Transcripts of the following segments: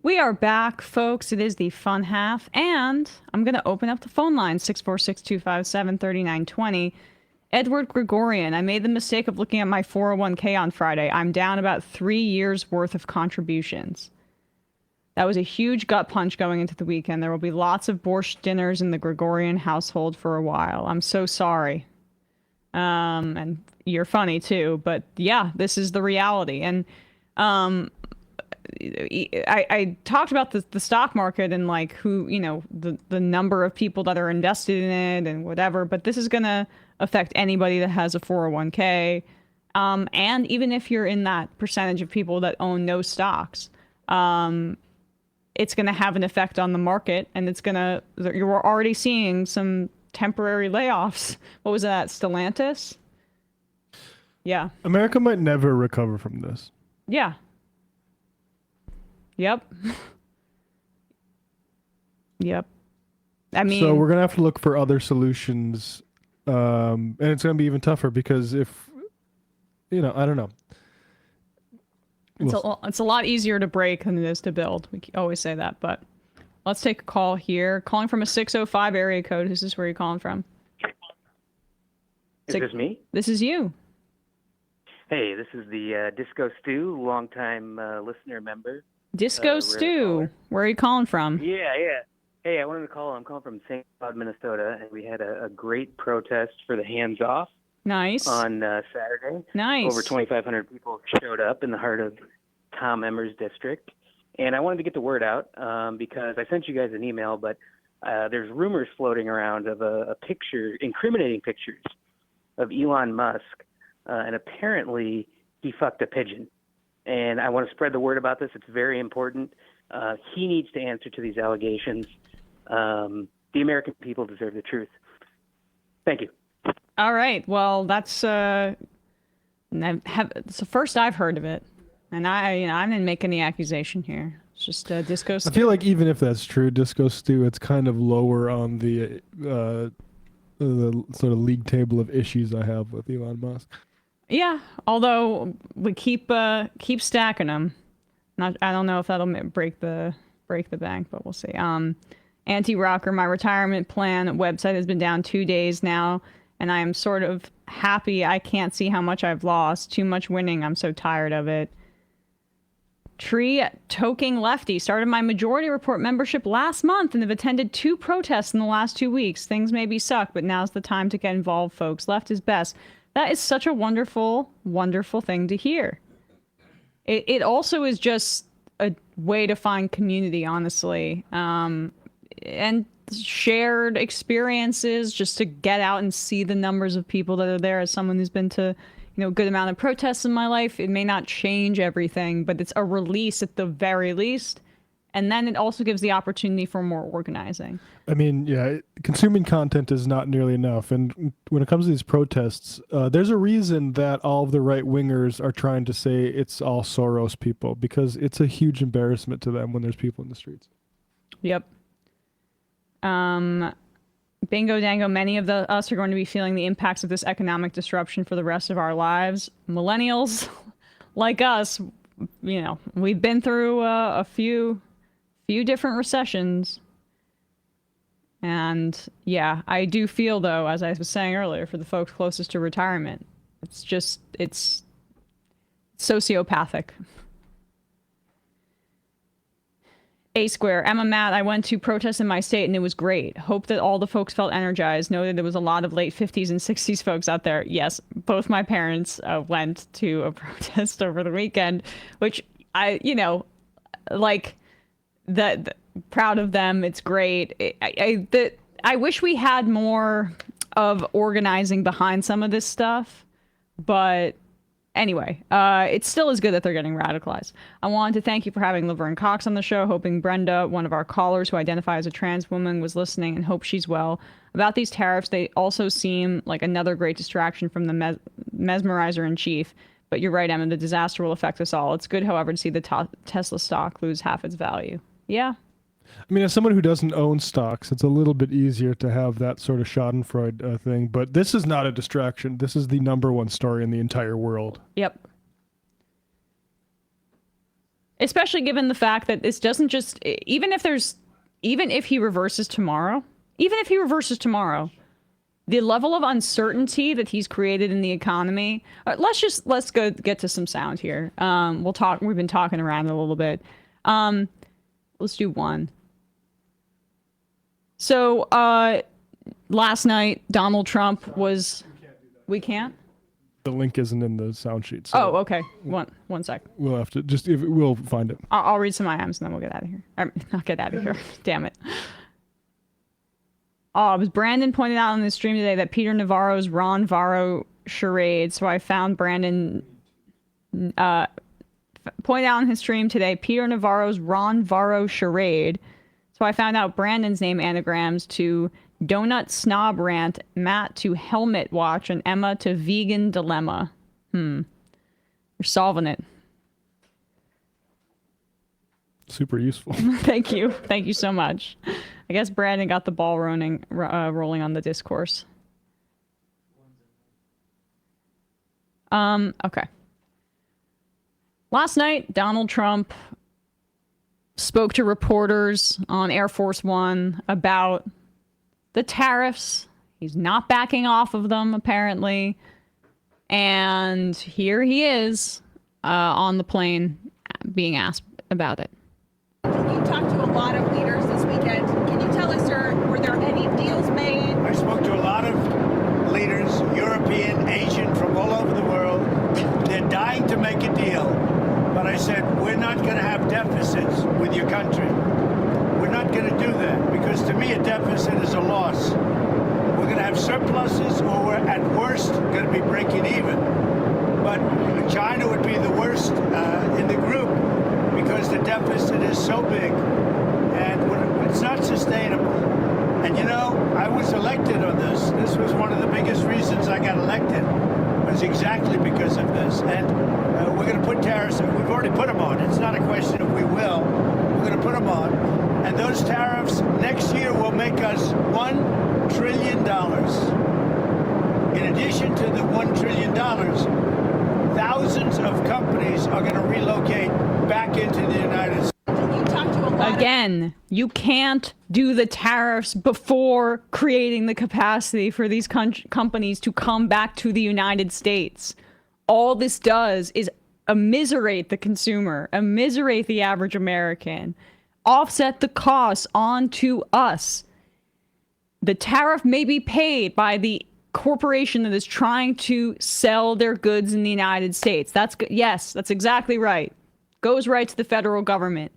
We are back, folks. It is the fun half, and I'm going to open up the phone line, 646-257-3920. Edward Gregorian, I made the mistake of looking at my 401k on Friday. I'm down about 3 years' worth of contributions. That was a huge gut punch going into the weekend. There will be lots of borscht dinners in the Gregorian household for a while. I'm so sorry. And you're funny, too. But, yeah, this is the reality. And I talked about the stock market and like who, the number of people that are invested in it and whatever, but this is going to affect anybody that has a 401k. And even if you're in that percentage of people that own no stocks, it's going to have an effect on the market, and you're already seeing some temporary layoffs. What was that? Stellantis? Yeah. America might never recover from this. Yeah. Yep. Yep. I mean, so we're going to have to look for other solutions. And it's going to be even tougher because if, I don't know. It's a lot easier to break than it is to build. We always say that, but let's take a call here. Calling from a 605 area code. Who's this? Where are you calling from? Is this me? This is you. Hey, this is the Disco Stew, longtime listener member. Disco Stew. Where are you calling from? Yeah. Hey, I wanted to call. I'm calling from St. Cloud, Minnesota, and we had a great protest for the hands off. Nice. On Saturday. Nice. Over 2,500 people showed up in the heart of Tom Emmer's district. And I wanted to get the word out because I sent you guys an email, but there's rumors floating around of a picture, incriminating pictures of Elon Musk, and apparently he fucked a pigeon. And I want to spread the word about this. It's very important. He needs to answer to these allegations. The American people deserve the truth. Thank you. All right. Well, that's it's the first I've heard of it, and I didn't make any accusation here. It's just Disco Stew. I feel like even if that's true, Disco Stew, it's kind of lower on the sort of league table of issues I have with Elon Musk. Yeah. Although we keep stacking them. I don't know if that'll break the bank, but we'll see. Anti-rocker, my retirement plan website has been down 2 days now. And I am sort of happy. I can't see how much I've lost. Too much winning. I'm so tired of it. Tree Toking Lefty started my Majority Report membership last month and have attended 2 protests in the last 2 weeks. Things maybe suck, but now's the time to get involved, folks. Left is best. That is such a wonderful, wonderful thing to hear. It also is just a way to find community, honestly. And shared experiences just to get out and see the numbers of people that are there. As someone who's been to, a good amount of protests in my life, it may not change everything, but it's a release at the very least. And then it also gives the opportunity for more organizing. I mean, yeah, consuming content is not nearly enough. And when it comes to these protests, there's a reason that all of the right-wingers are trying to say it's all Soros people, because it's a huge embarrassment to them when there's people in the streets. Yep. Bingo dango, many of us are going to be feeling the impacts of this economic disruption for the rest of our lives. Millennials, like us, we've been through a few different recessions. And yeah, I do feel, though, as I was saying earlier, for the folks closest to retirement, it's sociopathic. A Square. Emma Matt, I went to protest in my state and it was great. Hope that all the folks felt energized. Know that there was a lot of late 50s and 60s folks out there. Yes, both my parents went to a protest over the weekend, which I, proud of them. It's great. I wish we had more of organizing behind some of this stuff, but anyway, it still is good that they're getting radicalized. I wanted to thank you for having Laverne Cox on the show, hoping Brenda, one of our callers who identifies as a trans woman, was listening and hope she's well. About these tariffs, they also seem like another great distraction from the mesmerizer in chief. But you're right, Emma, the disaster will affect us all. It's good, however, to see the Tesla stock lose half its value. Yeah. I mean, as someone who doesn't own stocks, it's a little bit easier to have that sort of schadenfreude thing. But this is not a distraction. This is the #1 story in the entire world. Yep. Especially given the fact that this doesn't just, even if he reverses tomorrow, the level of uncertainty that he's created in the economy. Let's go get to some sound here. We've been talking around it a little bit. Let's do one. So, last night, Donald Trump was, we can't? The link isn't in the sound sheet. So Oh, okay. One sec. we'll have to we'll find it. I'll read some IMs and then we'll get out of here. Not get out of here. Damn it. Oh, it was Brandon pointed out on the stream today that Peter Navarro's Ron Varro charade. So I found Brandon pointed out on his stream today Peter Navarro's Ron Varro charade. So I found out Brandon's name anagrams to Donut Snob Rant, Matt to Helmet Watch, and Emma to Vegan Dilemma. You're solving it. Super useful. Thank you. Thank you so much. I guess Brandon got the ball rolling on the discourse. Okay. Last night, Donald Trump spoke to reporters on Air Force One about the tariffs. He's not backing off of them, apparently. And here he is on the plane being asked about it. You talked to a lot of leaders this weekend. Can you tell us, sir, were there any deals made? I spoke to a lot of leaders, European, Asian, from all over the world. They're dying to make a deal. But I said, we're not going to have deficits with your country. We're not going to do that because to me a deficit is a loss. We're going to have surpluses or we're at worst going to be breaking even. But China would be the worst in the group because the deficit is so big and it's not sustainable. And you know, I was elected on this. This was one of the biggest reasons I got elected was exactly because of this. And we're going to put tariffs, we've already put them on. It's not a question of we will. We're going to put them on. And those tariffs next year will make us $1 trillion. In addition to the $1 trillion, thousands of companies are going to relocate back into the United States. You talked to a lot Again, you can't do the tariffs before creating the capacity for these companies to come back to the United States. All this does is immiserate the consumer, immiserate the average American, offset the costs onto us. The tariff may be paid by the corporation that is trying to sell their goods in the United States. Yes, that's exactly right. Goes right to the federal government.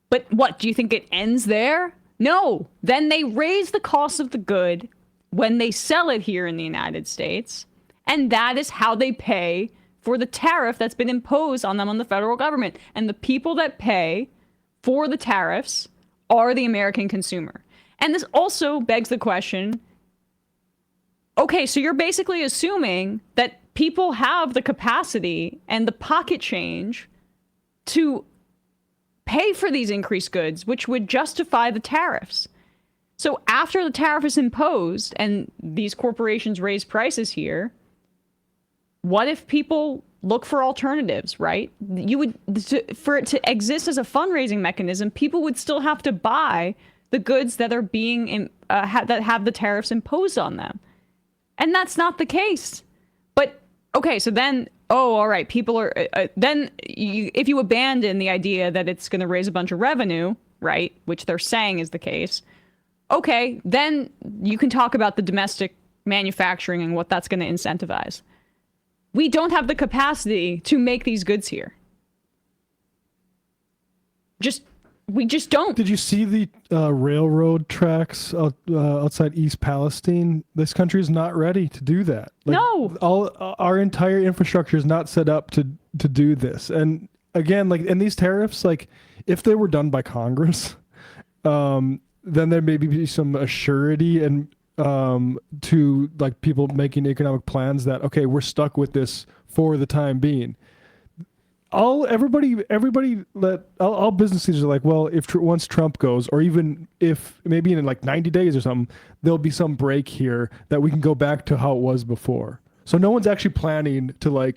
But what, do you think it ends there? No. Then they raise the cost of the good when they sell it here in the United States. And that is how they pay for the tariff that's been imposed on them on the federal government. And the people that pay for the tariffs are the American consumer. And this also begs the question, okay, so you're basically assuming that people have the capacity and the pocket change to pay for these increased goods, which would justify the tariffs. So after the tariff is imposed and these corporations raise prices here, what if people look for alternatives, right? For it to exist as a fundraising mechanism, people would still have to buy the goods that are being that have the tariffs imposed on them. And that's not the case. But okay, so then, all right, people are if you abandon the idea that it's going to raise a bunch of revenue, right, which they're saying is the case, okay, then you can talk about the domestic manufacturing and what that's going to incentivize. We don't have the capacity to make these goods here. We just don't. Did you see the railroad tracks outside East Palestine? This country is not ready to do that. No. Our entire infrastructure is not set up to do this. And again, and these tariffs, if they were done by Congress, then there may be some assurity and to people making economic plans that, okay, we're stuck with this for the time being. All business leaders are like, well, once Trump goes, or even if maybe in 90 days or something, there'll be some break here that we can go back to how it was before. So no one's actually planning to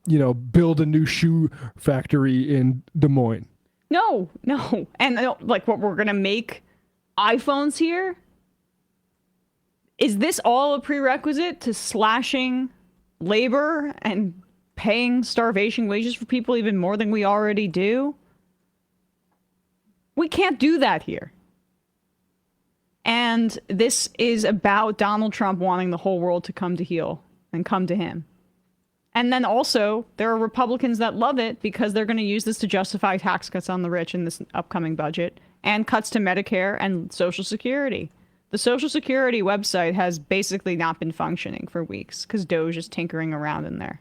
build a new shoe factory in Des Moines. No. And like what we're going to make iPhones here? Is this all a prerequisite to slashing labor and paying starvation wages for people even more than we already do? We can't do that here. And this is about Donald Trump wanting the whole world to come to heel and come to him. And then also, there are Republicans that love it because they're going to use this to justify tax cuts on the rich in this upcoming budget and cuts to Medicare and Social Security. The Social Security website has basically not been functioning for weeks because Doge is tinkering around in there.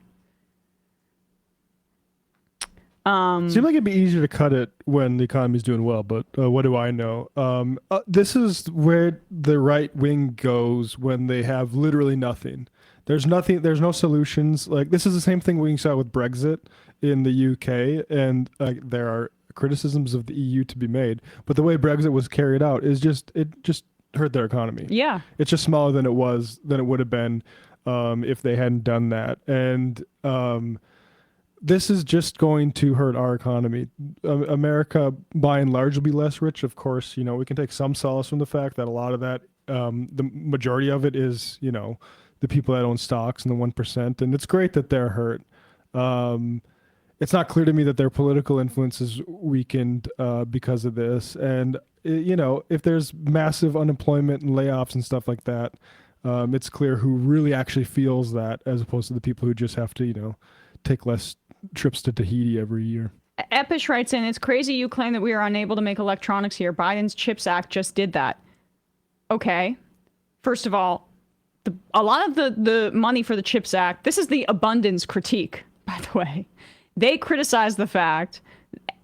Seems like it'd be easier to cut it when the economy's doing well, but what do I know? This is where the right wing goes when they have literally nothing. There's nothing. There's no solutions. Like, this is the same thing we saw with Brexit in the UK, and there are criticisms of the EU to be made. But the way Brexit was carried out is just hurt their economy. Yeah, it's just smaller than it would have been if they hadn't done that. And this is just going to hurt our economy. America, by and large, will be less rich. Of course, we can take some solace from the fact that a lot of that, the majority of it is, the people that own stocks and the 1%. And it's great that they're hurt. It's not clear to me that their political influence is weakened because of this. And, if there's massive unemployment and layoffs and stuff like that, it's clear who really actually feels that, as opposed to the people who just have to, take less trips to Tahiti every year. Epish writes in, it's crazy you claim that we are unable to make electronics here. Biden's CHIPS Act just did that. Okay. First of all, a lot of the money for the CHIPS Act, this is the abundance critique, by the way. They criticize the fact,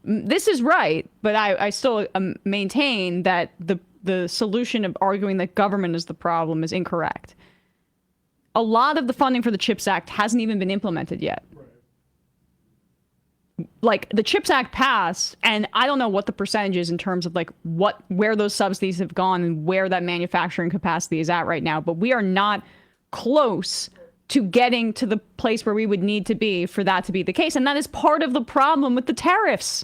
this is right, but I still maintain that the solution of arguing that government is the problem is incorrect. A lot of the funding for the CHIPS Act hasn't even been implemented yet. Like, the CHIPS Act passed, and I don't know what the percentage is in terms of where those subsidies have gone and where that manufacturing capacity is at right now, but we are not close to getting to the place where we would need to be for that to be the case. And that is part of the problem with the tariffs,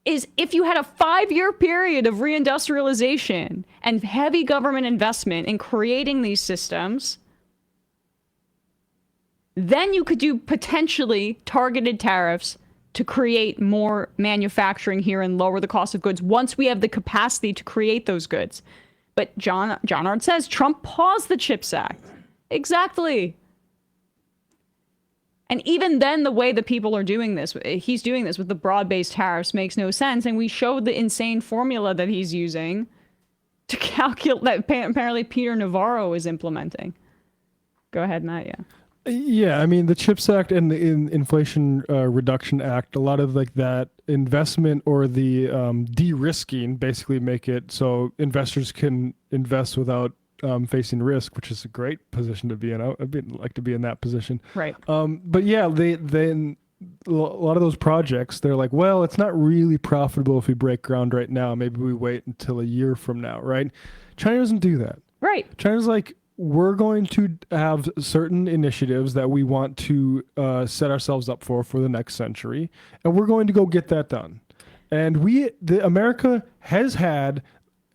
is if you had a 5-year period of reindustrialization and heavy government investment in creating these systems, then you could do potentially targeted tariffs to create more manufacturing here and lower the cost of goods once we have the capacity to create those goods. But John Art says Trump paused the CHIPS Act. Exactly. And even then, the way that people are doing this, he's doing this with the broad-based tariffs, makes no sense. And we showed the insane formula that he's using to calculate that apparently Peter Navarro is implementing. Go ahead, Matt. Yeah. Yeah, I mean, the CHIPS Act and the Inflation Reduction Act, a lot of that investment or the de-risking basically make it so investors can invest without facing risk, which is a great position to be in. I'd like to be in that position. Right. But yeah, then a lot of those projects, they're like, well, it's not really profitable if we break ground right now. Maybe we wait until a year from now, right? China doesn't do that. Right. China's like, we're going to have certain initiatives that we want to set ourselves up for the next century, and we're going to go get that done. And America has had,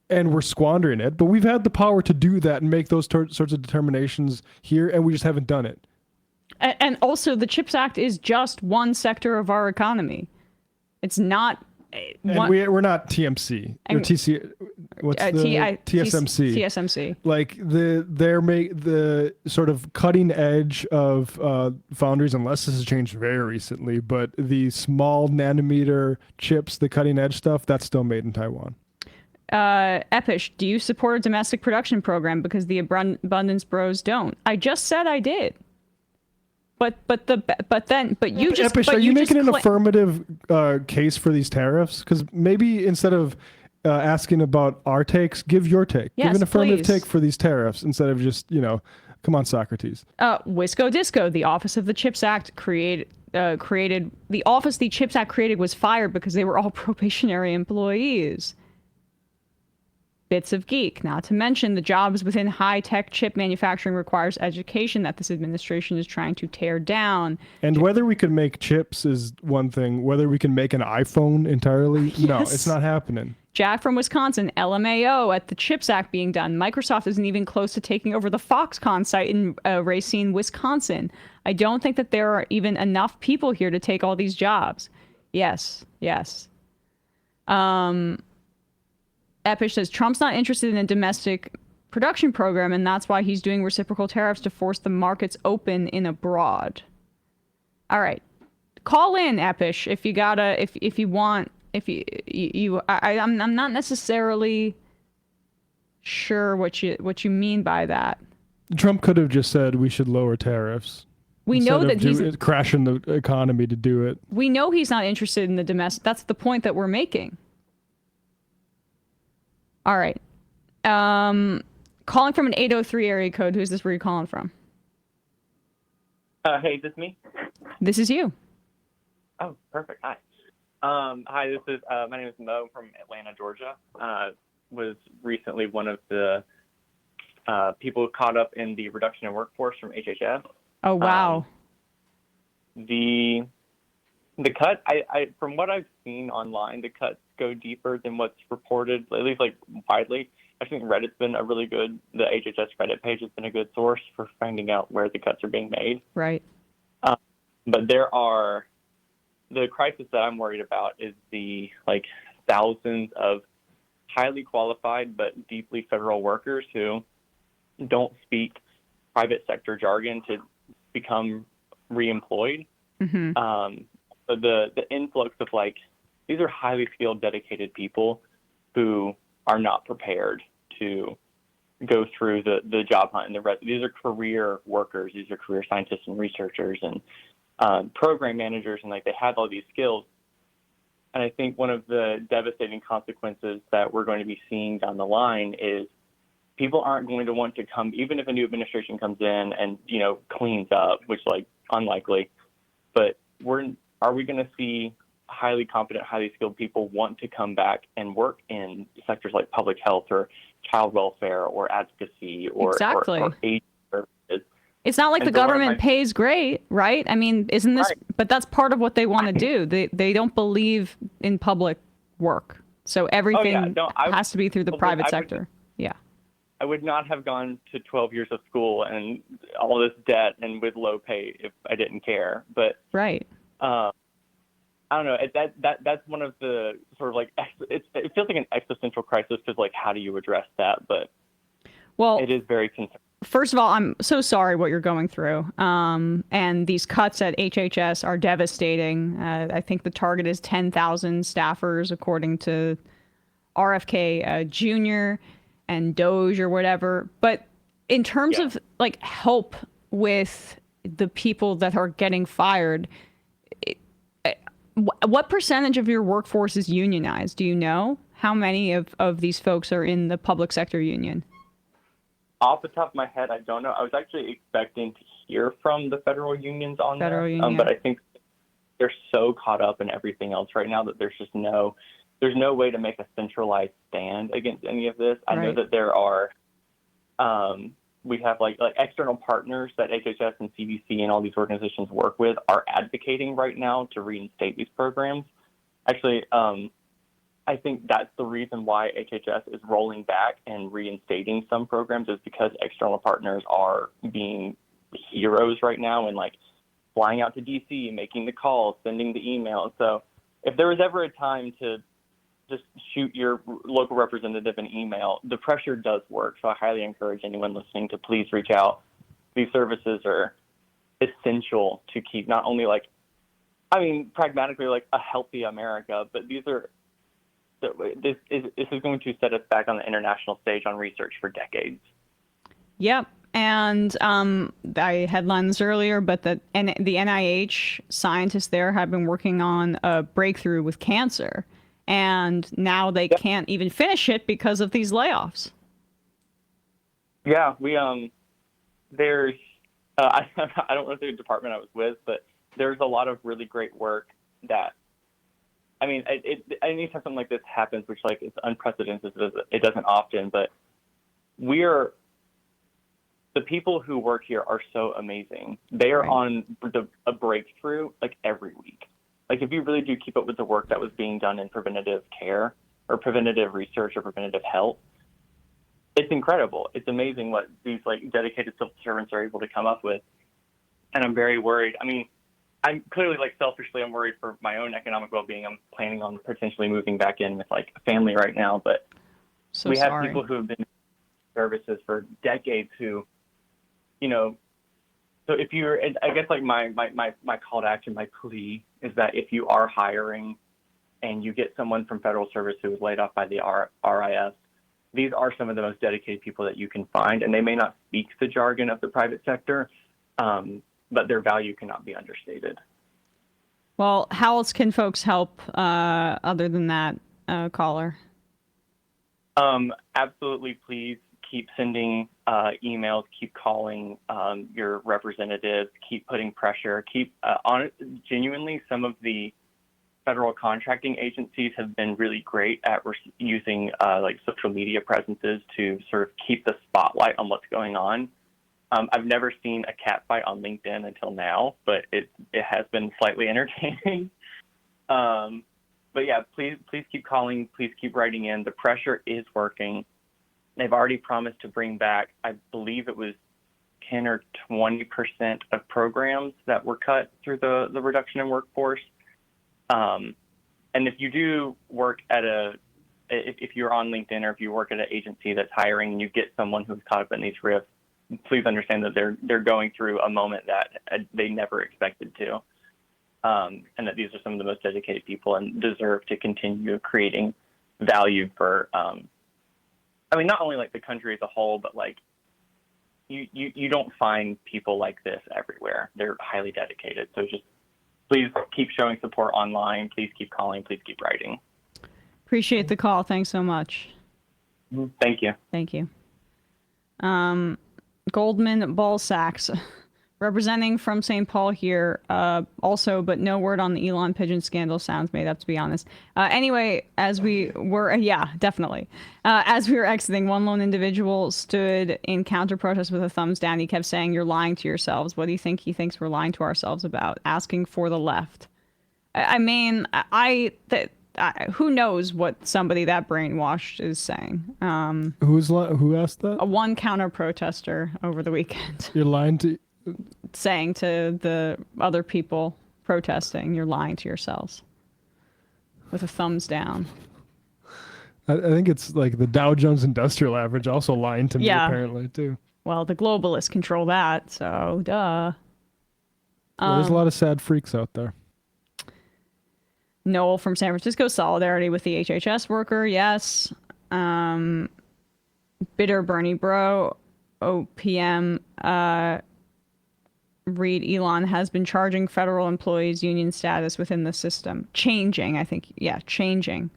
and we're squandering it, but we've had the power to do that and make those sorts of determinations here, and we just haven't done it. And also, the CHIPS Act is just one sector of our economy. It's not. And we're not TMC or TC. What's TSMC? TSMC. Like the sort of cutting edge of foundries, unless this has changed very recently, but the small nanometer chips, the cutting edge stuff, that's still made in Taiwan. Epish, do you support a domestic production program because the abundance bros don't? I just said I did. But you just. Epish, are you making an affirmative case for these tariffs? Because maybe instead of asking about our takes, give your take. Yes, give an affirmative please. take for these tariffs instead of just, come on, Socrates. Wisco Disco, the Office of the CHIPS Act the office the CHIPS Act created was fired because they were all probationary employees. bits of geek. Not to mention the jobs within high-tech chip manufacturing requires education that this administration is trying to tear down. And whether we can make chips is one thing. Whether we can make an iPhone entirely, no, Yes. it's not happening. Jack from Wisconsin, LMAO at the CHIPS Act being done. Microsoft isn't even close to taking over the Foxconn site in Racine, Wisconsin. I don't think that there are even enough people here to take all these jobs. Yes. Epish says Trump's not interested in a domestic production program, and that's why he's doing reciprocal tariffs to force the markets open in abroad. All right, call in, Epish, if you gotta, if you want, if I'm not necessarily sure what you mean by that. Trump could have just said we should lower tariffs. We know that he's crashing the economy to do it. We know he's not interested in the domestic. That's the point that we're making. All right. Calling from an 803 area code. Who's this? Where are you calling from? Hey, is this me? This is you. Oh, perfect. Hi. Hi, this is my name is Mo from Atlanta, Georgia. Was recently one of the people caught up in the reduction in workforce from HHS. Oh wow. The cut, I from what I've seen online, the cuts go deeper than what's reported, at least like widely. I think Reddit's been a really good, the HHS Reddit page has been a good source for finding out where the cuts are being made. Right. But the crisis that I'm worried about is the thousands of highly qualified but deeply federal workers who don't speak private sector jargon to become reemployed. Mm-hmm. So the influx of these are highly skilled, dedicated people who are not prepared to go through the job hunt. And these are career workers. These are career scientists and researchers and program managers, and they have all these skills. And I think one of the devastating consequences that we're going to be seeing down the line is people aren't going to want to come, even if a new administration comes in and cleans up, which unlikely. But are we going to see highly competent, highly skilled people want to come back and work in sectors like public health or child welfare or advocacy or exactly. or aid services? It's not like the government pays great, right? I mean, isn't this? Right. But that's part of what they want to do. They don't believe in public work, so everything has to be through the private sector. I would not have gone to 12 years of school and all this debt and with low pay if I didn't care. But right. I don't know. That's one of the sort of it feels like an existential crisis because how do you address that? But it is very concerning. First of all, I'm so sorry what you're going through. And these cuts at HHS are devastating. I think the target is 10,000 staffers, according to RFK Jr. and Doge or whatever. But in terms of help with the people that are getting fired, what percentage of your workforce is unionized? Do you know how many of these folks are in the public sector union? Off the top of my head, I don't know. I was actually expecting to hear from the federal unions on that, but I think they're so caught up in everything else right now that there's no way to make a centralized stand against any of this. I know that there are, we have external partners that HHS and CDC and all these organizations work with are advocating right now to reinstate these programs. Actually, I think that's the reason why HHS is rolling back and reinstating some programs is because external partners are being heroes right now and flying out to DC, making the calls, sending the email. So if there was ever a time to just shoot your local representative an email, the pressure does work. So I highly encourage anyone listening to please reach out. These services are essential to keep not only pragmatically a healthy America, but this is going to set us back on the international stage on research for decades. Yep. And I headlined this earlier, but the NIH scientists there have been working on a breakthrough with cancer. And now they can't even finish it because of these layoffs. Yeah, there's, I don't know the department I was with, but there's a lot of really great work that I mean, anytime something like this happens, which like it's unprecedented, it doesn't often, but the people who work here are so amazing. They are on a breakthrough like every week. Like if you really do keep up with the work that was being done in preventative care or preventative research or preventative health, it's incredible. It's amazing what these like dedicated civil servants are able to come up with. And I'm very worried. I mean, I'm clearly like selfishly, I'm worried for my own economic well-being. I'm planning on potentially moving back in with like a family right now, but we have people who have been in services for decades who, you know, so if you're, I guess like my call to action, my plea is that if you are hiring and you get someone from federal service who was laid off by the RIS, these are some of the most dedicated people that you can find, and they may not speak the jargon of the private sector, but their value cannot be understated. Well, how else can folks help other than that, caller? Absolutely, please keep sending emails, keep calling your representatives, keep putting pressure, genuinely, some of the federal contracting agencies have been really great at using like social media presences to sort of keep the spotlight on what's going on. I've never seen a cat fight on LinkedIn until now, but it has been slightly entertaining. But yeah, please keep calling, please keep writing in. The pressure is working. They've already promised to bring back, I believe it was 10 or 20% of programs that were cut through the reduction in workforce. And if you do work at if you're on LinkedIn or if you work at an agency that's hiring and you get someone who's caught up in these rifts, please understand that they're going through a moment that they never expected to. And that these are some of the most dedicated people and deserve to continue creating value for, I mean, not only like the country as a whole, but like you don't find people like this everywhere. They're highly dedicated. So just please keep showing support online. Please keep calling. Please keep writing. Appreciate the call. Thanks so much. Thank you. Thank you. Goldman Ballsacks, representing from St. Paul here, also, but no word on the Elon pigeon scandal. Sounds made up, to be honest. Anyway, as we were, definitely. As we were exiting, one lone individual stood in counter-protest with a thumbs down. He kept saying, "You're lying to yourselves." What do you think he thinks we're lying to ourselves about? Asking for the left. I mean, who knows what somebody that brainwashed is saying? Who asked that? One counter-protester over the weekend. You're lying to... Saying to the other people protesting, "You're lying to yourselves," with a thumbs down. I think it's like the Dow Jones Industrial Average also lying to me, apparently, too. Well, the globalists control that, so duh. There's a lot of sad freaks out there. Noel from San Francisco, solidarity with the HHS worker, yes. Bitter Bernie Bro, OPM, read Elon has been charging federal employees union status within the system. Changing, I think. Yeah, changing.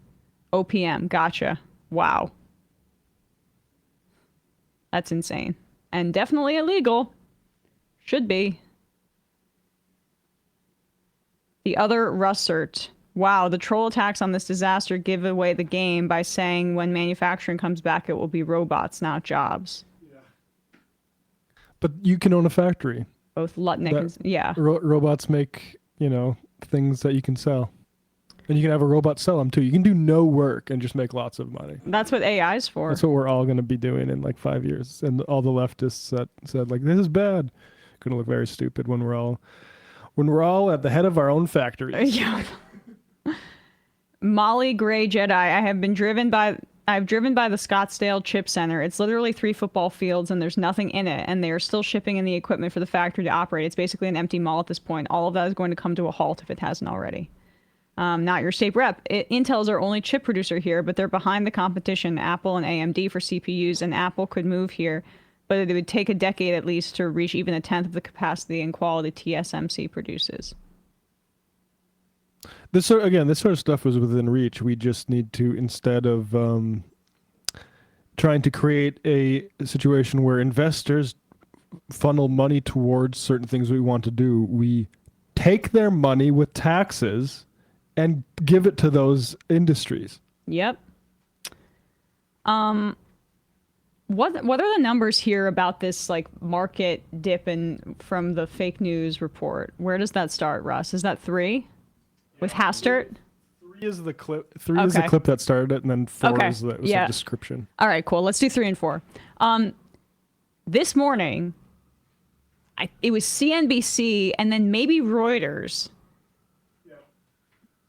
OPM, gotcha. Wow. That's insane. And definitely illegal. Should be. The other Russert. Wow, the troll attacks on this disaster give away the game by saying when manufacturing comes back, it will be robots, not jobs. Yeah. But you can own a factory. Both Lutnick and... robots make, things that you can sell. And you can have a robot sell them, too. You can do no work and just make lots of money. That's what AI is for. That's what we're all going to be doing in, 5 years. And all the leftists that said, this is bad, going to look very stupid when we're all at the head of our own factories. Yeah. Molly Gray Jedi, I've driven by the Scottsdale Chip Center. It's literally 3 football fields and there's nothing in it. And they are still shipping in the equipment for the factory to operate. It's basically an empty mall at this point. All of that is going to come to a halt if it hasn't already. Not your state rep. Intel is our only chip producer here, but they're behind the competition, Apple and AMD, for CPUs. And Apple could move here, but it would take a decade at least to reach even a tenth of the capacity and quality TSMC produces. This sort of stuff was within reach. We just need to, instead of trying to create a situation where investors funnel money towards certain things we want to do, we take their money with taxes and give it to those industries. Yep. What are the numbers here about this like market dip from the fake news report? Where does that start, Russ? Is that 3 with Hastert? 3 is the clip. 3 is the clip that started it, and then 4 is the description. All right, cool. Let's do 3 and 4. This morning, it was CNBC and then maybe Reuters.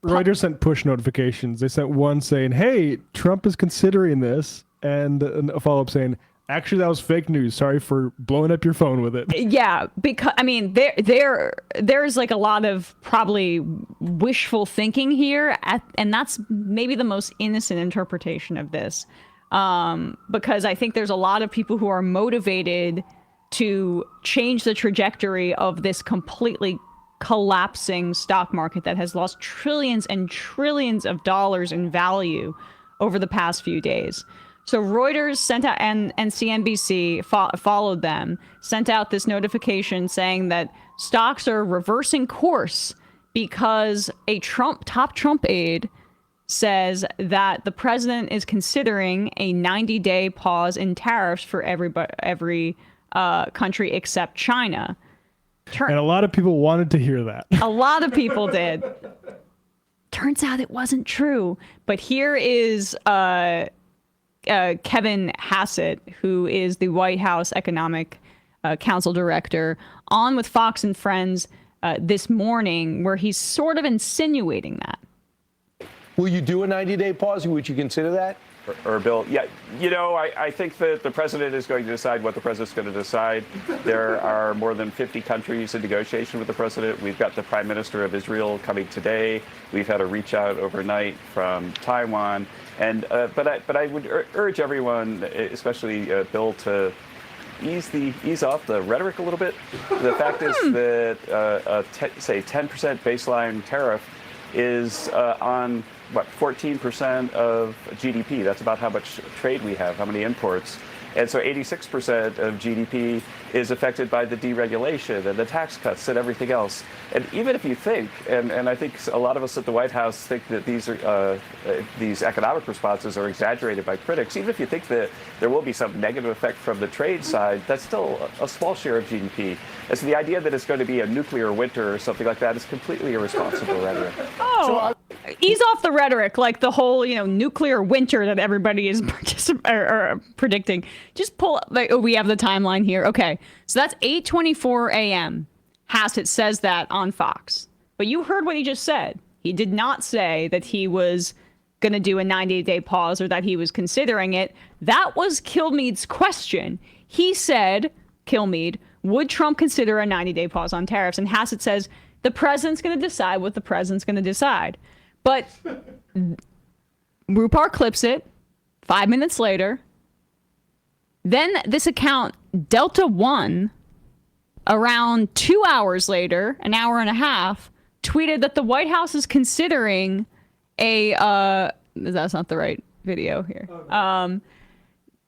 Reuters sent push notifications. They sent one saying, "Hey, Trump is considering this," and a follow-up saying, "Actually, that was fake news. Sorry for blowing up your phone with it." Yeah, because I mean, there's like a lot of probably wishful thinking here, and that's maybe the most innocent interpretation of this, because I think there's a lot of people who are motivated to change the trajectory of this completely collapsing stock market that has lost trillions and trillions of dollars in value over the past few days. So Reuters sent out, and CNBC followed them, sent out this notification saying that stocks are reversing course because a top Trump aide says that the president is considering a 90-day pause in tariffs for every country except China. And a lot of people wanted to hear that. A lot of people did. Turns out it wasn't true. But here is Kevin Hassett, who is the White House Economic Council Director, on with Fox and Friends this morning, where he's sort of insinuating that. Will you do a 90-day pause? Would you consider that? Or Bill, yeah, I think that the president is going to decide what the president's going to decide. There are more than 50 countries in negotiation with the president. We've got the prime minister of Israel coming today. We've had a reach out overnight from Taiwan. And but I would urge everyone, especially Bill, to ease off the rhetoric a little bit. The fact is that say 10% baseline tariff is on what, 14% of GDP. That's about how much trade we have, how many imports. And so 86% of GDP is affected by the deregulation and the tax cuts and everything else. And even if you think, and I think a lot of us at the White House think that these economic responses are exaggerated by critics, even if you think that there will be some negative effect from the trade side, that's still a small share of GDP. And so the idea that it's going to be a nuclear winter or something like that is completely irresponsible rhetoric. Oh, ease off the rhetoric, like the whole, nuclear winter that everybody is predicting. Just pull up, we have the timeline here. Okay, so that's 8:24 a.m. Hassett says that on Fox. But you heard what he just said. He did not say that he was going to do a 90-day pause or that he was considering it. That was Kilmeade's question. He said, Kilmeade, would Trump consider a 90-day pause on tariffs? And Hassett says, the president's going to decide what the president's going to decide. But Rupar clips it 5 minutes later. Then this account, Delta One, around 2 hours later, an hour and a half, tweeted that the White House is considering that's not the right video here.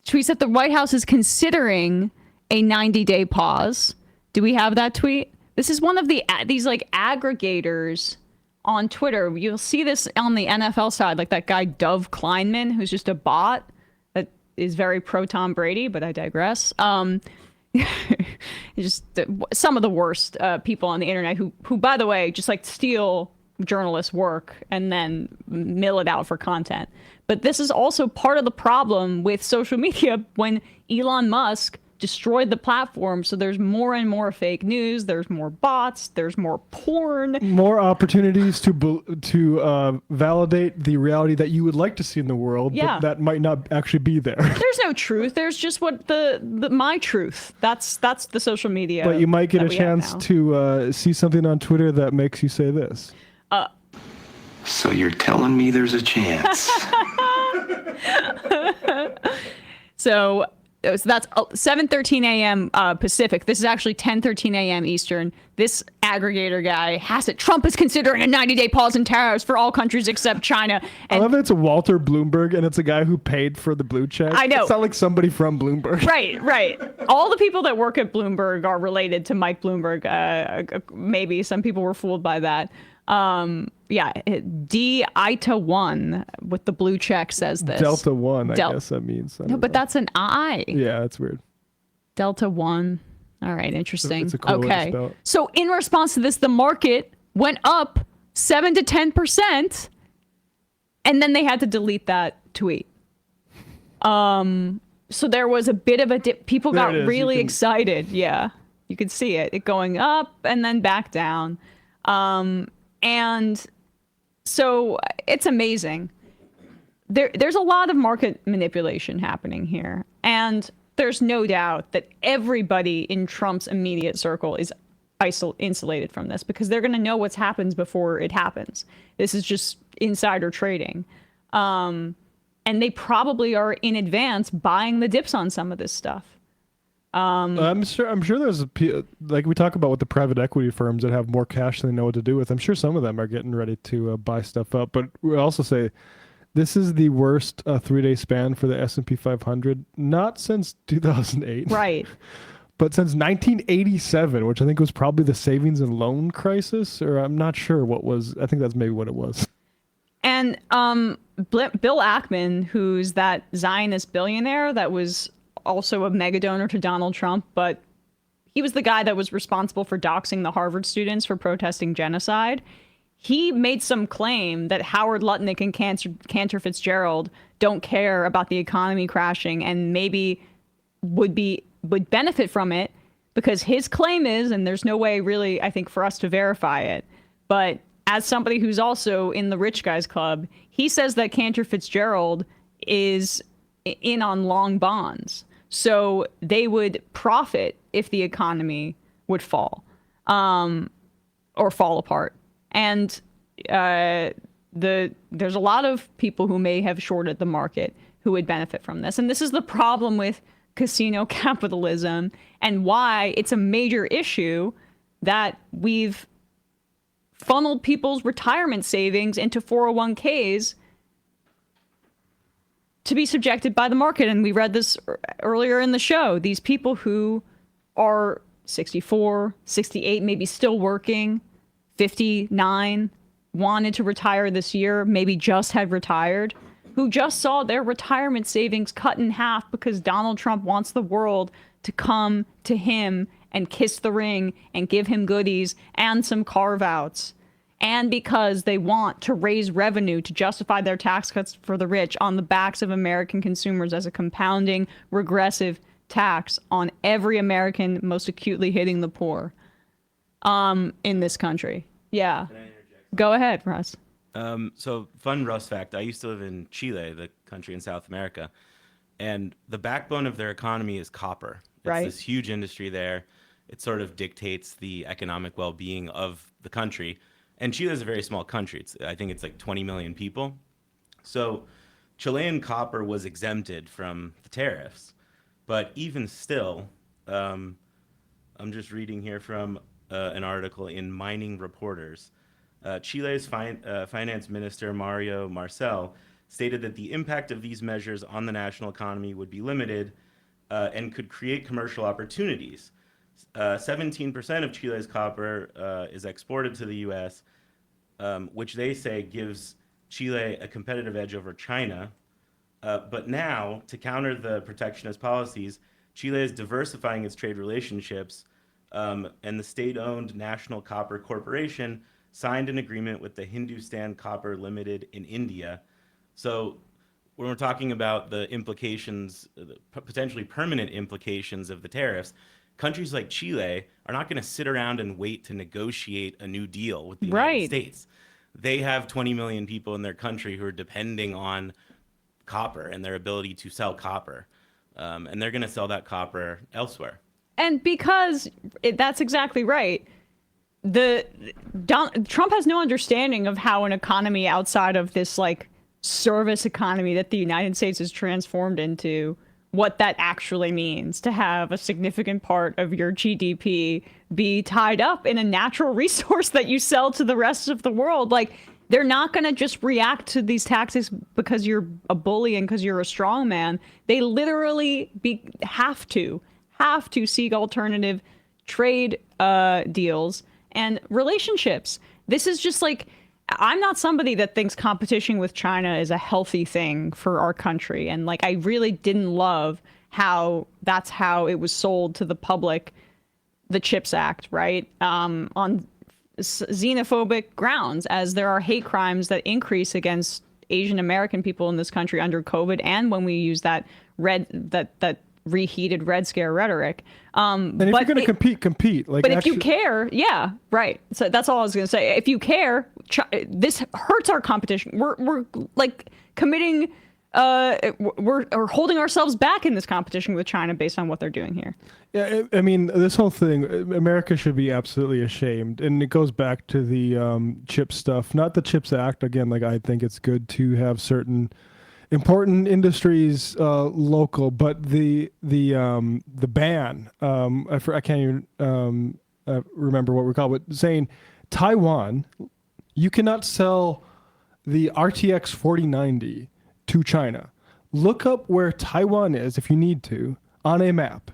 Tweets that the White House is considering a 90-day pause. Do we have that tweet? This is one of these like aggregators on Twitter. You'll see this on the NFL side, like that guy Dov Kleinman, who's just a bot that is very pro Tom Brady, but I digress. Just some of the worst people on the internet who, by the way, just like steal journalists' work and then mill it out for content. But this is also part of the problem with social media when Elon Musk destroyed the platform. So there's more and more fake news. There's more bots. There's more porn. More opportunities to validate the reality that you would like to see in the world, but that might not actually be there. There's no truth. There's just what the my truth. That's the social media. But you might get a chance to see something on Twitter that makes you say this. So you're telling me there's a chance? So that's 7:13 a.m. Pacific. This is actually 10:13 a.m. Eastern. This aggregator guy has it. Trump is considering a 90-day pause in tariffs for all countries except China. And I love that it's a Walter Bloomberg, and it's a guy who paid for the blue check. I know. It's not like somebody from Bloomberg. Right. All the people that work at Bloomberg are related to Mike Bloomberg. Maybe some people were fooled by that. Yeah, D Ita 1 with the blue check says this. Delta 1, I guess that means. No, but that's an I. Yeah, that's weird. Delta 1. All right, interesting. It's a cool way to spell it. So in response to this, the market went up 7 to 10%, and then they had to delete that tweet. So there was a bit of a dip. People got really excited. Yeah, you could see it going up and then back down. And so it's amazing. There's a lot of market manipulation happening here. And there's no doubt that everybody in Trump's immediate circle is insulated from this because they're going to know what's happens before it happens. This is just insider trading. And they probably are in advance buying the dips on some of this stuff. I'm sure there's like we talk about with the private equity firms that have more cash than they know what to do with. I'm sure some of them are getting ready to buy stuff up. But we also say this is the worst 3-day span for the S&P 500, not since 2008. Right. But since 1987, which I think was probably the savings and loan crisis, or I'm not sure what was. I think that's maybe what it was. And Bill Ackman, who's that Zionist billionaire that was also a mega donor to Donald Trump, but he was the guy that was responsible for doxing the Harvard students for protesting genocide. He made some claim that Howard Lutnick and Cantor Fitzgerald don't care about the economy crashing and maybe would benefit from it because his claim is, and there's no way really, I think, for us to verify it, but as somebody who's also in the rich guys club, he says that Cantor Fitzgerald is in on long bonds. So they would profit if the economy would fall or fall apart. And there's a lot of people who may have shorted the market who would benefit from this. And this is the problem with casino capitalism and why it's a major issue that we've funneled people's retirement savings into 401ks to be subjected by the market. And we read this earlier in the show. These people who are 64, 68, maybe still working, 59, wanted to retire this year, maybe just had retired, who just saw their retirement savings cut in half because Donald Trump wants the world to come to him and kiss the ring and give him goodies and some carve-outs. And because they want to raise revenue to justify their tax cuts for the rich on the backs of American consumers as a compounding regressive tax on every American most acutely hitting the poor in this country. Yeah. Go ahead, Russ. So fun Russ fact, I used to live in Chile, the country in South America, and the backbone of their economy is copper. It's this huge industry there. It sort of dictates the economic well-being of the country. And Chile is a very small country. I think it's like 20 million people. So Chilean copper was exempted from the tariffs. But even still, I'm just reading here from an article in Mining Reporters. Chile's finance minister, Mario Marcel, stated that the impact of these measures on the national economy would be limited and could create commercial opportunities. 17% of Chile's copper is exported to the U.S., which they say gives Chile a competitive edge over China. But now, to counter the protectionist policies, Chile is diversifying its trade relationships, and the state-owned National Copper Corporation signed an agreement with the Hindustan Copper Limited in India. So when we're talking about the implications, the potentially permanent implications of the tariffs, countries like Chile are not going to sit around and wait to negotiate a new deal with the United States. They have 20 million people in their country who are depending on copper and their ability to sell copper. And they're going to sell that copper elsewhere. And because that's exactly right. Trump has no understanding of how an economy outside of this like service economy that the United States has transformed into, what that actually means to have a significant part of your GDP be tied up in a natural resource that you sell to the rest of the world. Like, they're not going to just react to these taxes because you're a bully and because you're a strong man. They literally have to seek alternative trade deals and relationships. this is just like, I'm not somebody that thinks competition with China is a healthy thing for our country. And like, I really didn't love how that's how it was sold to the public, the CHIPS Act, right? On xenophobic grounds, as there are hate crimes that increase against Asian American people in this country under COVID, and when we use that reheated Red Scare rhetoric. And if you're going to compete. Like, but if you care, yeah, right. So that's all I was going to say. If you care, this hurts our competition. We're like committing. We're holding ourselves back in this competition with China based on what they're doing here. Yeah, I mean, this whole thing, America should be absolutely ashamed. And it goes back to the chip stuff, not the CHIPS Act. Again, like, I think it's good to have certain important industries local, but the ban, I can't even remember what we're called, but saying Taiwan, you cannot sell the RTX 4090 to China. Look up where Taiwan is if you need to on a map.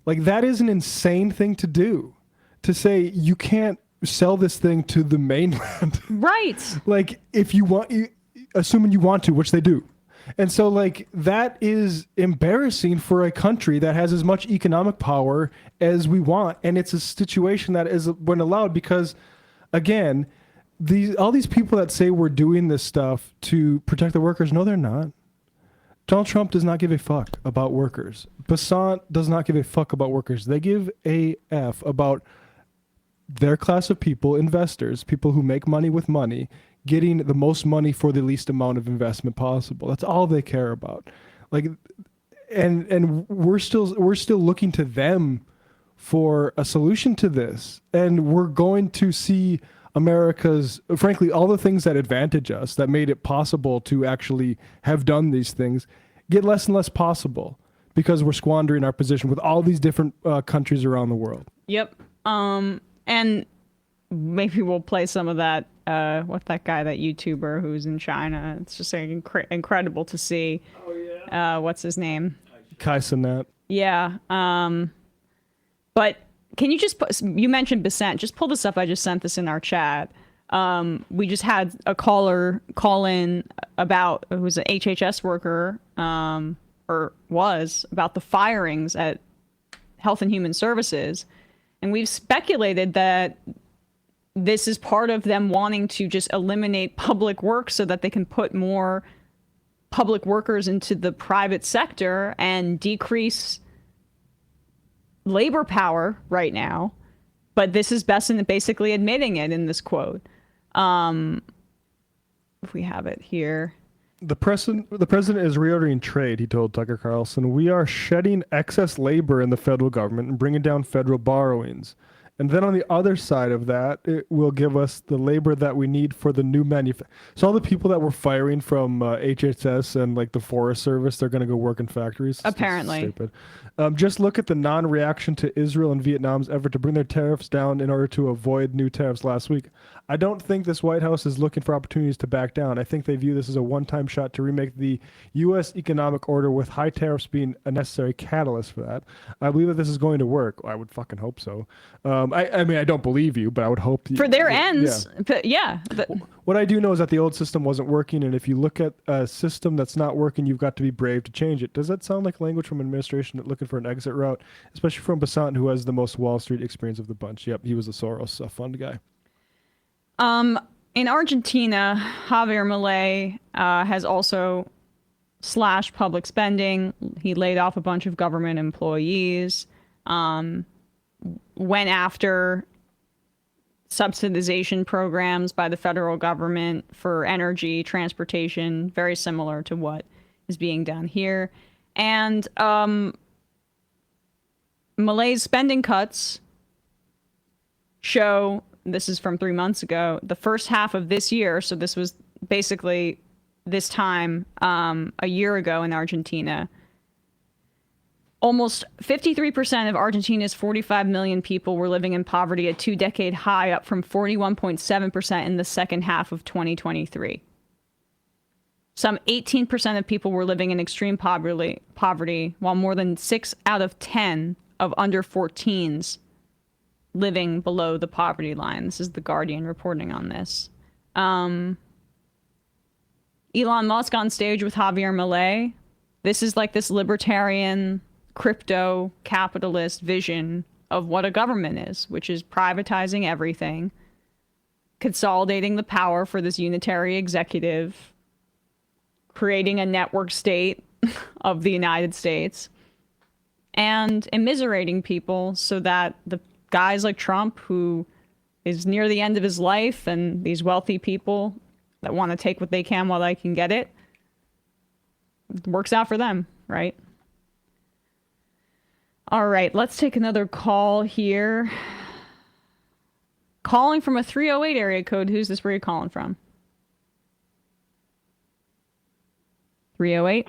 Like, that is an insane thing to do, to say you can't sell this thing to the mainland. Right. Like, if you want, assuming you want to, which they do. And so, like, that is embarrassing for a country that has as much economic power as we want. And it's a situation that is when allowed because, again, all these people that say we're doing this stuff to protect the workers, no, they're not. Donald Trump does not give a fuck about workers. Basant does not give a fuck about workers. They give a F about their class of people, investors, people who make money with money, getting the most money for the least amount of investment possible. That's all they care about. Like, and we're still looking to them for a solution to this. And we're going to see America's, frankly, all the things that advantage us, that made it possible to actually have done these things, get less and less possible because we're squandering our position with all these different countries around the world. Yep. And maybe we'll play some of that. What's that guy, that YouTuber who's in China? It's just like incredible to see. Oh, yeah. What's his name? Kai Cenat. Yeah. But can you just you mentioned Basant. Just pull this up. I just sent this in our chat. We just had a caller call in about, who's an HHS worker, or was, about the firings at Health and Human Services. And we've speculated that this is part of them wanting to just eliminate public work so that they can put more public workers into the private sector and decrease labor power right now. But this is basically admitting it in this quote. If we have it here. The president is reordering trade, he told Tucker Carlson. We are shedding excess labor in the federal government and bringing down federal borrowings. And then on the other side of that, it will give us the labor that we need for the new So all the people that were firing from HHS and like the Forest Service, they're going to go work in factories. Apparently. Stupid. Just look at the non-reaction to Israel and Vietnam's effort to bring their tariffs down in order to avoid new tariffs last week. I don't think this White House is looking for opportunities to back down. I think they view this as a one-time shot to remake the U.S. economic order, with high tariffs being a necessary catalyst for that. I believe that this is going to work. I would fucking hope so. I mean, I don't believe you, but I would hope for their ends. Yeah. What I do know is that the old system wasn't working, and if you look at a system that's not working, you've got to be brave to change it. Does that sound like language from an administration looking for an exit route, especially from Basant, who has the most Wall Street experience of the bunch? Yep, he was a Soros fund guy. In Argentina, Javier Milei has also slashed public spending. He laid off a bunch of government employees. Went after subsidization programs by the federal government for energy, transportation, very similar to what is being done here. And Milei's spending cuts show, this is from 3 months ago, the first half of this year, so this was basically this time a year ago in Argentina, almost 53% of Argentina's 45 million people were living in poverty, a 2-decade high, up from 41.7% in the second half of 2023. Some 18% of people were living in extreme poverty, while more than 6 out of 10 of under 14s living below the poverty line. This is The Guardian reporting on this. Elon Musk on stage with Javier Milei. This is like this libertarian, crypto capitalist vision of what a government is, which is privatizing everything, consolidating the power for this unitary executive, creating a network state of the United States, and immiserating people so that the guys like Trump, who is near the end of his life, and these wealthy people that want to take what they can while they can get it, works out for them, right? All right, let's take another call here. Calling from a 308 area code. Who's this? Where are you calling from? 308?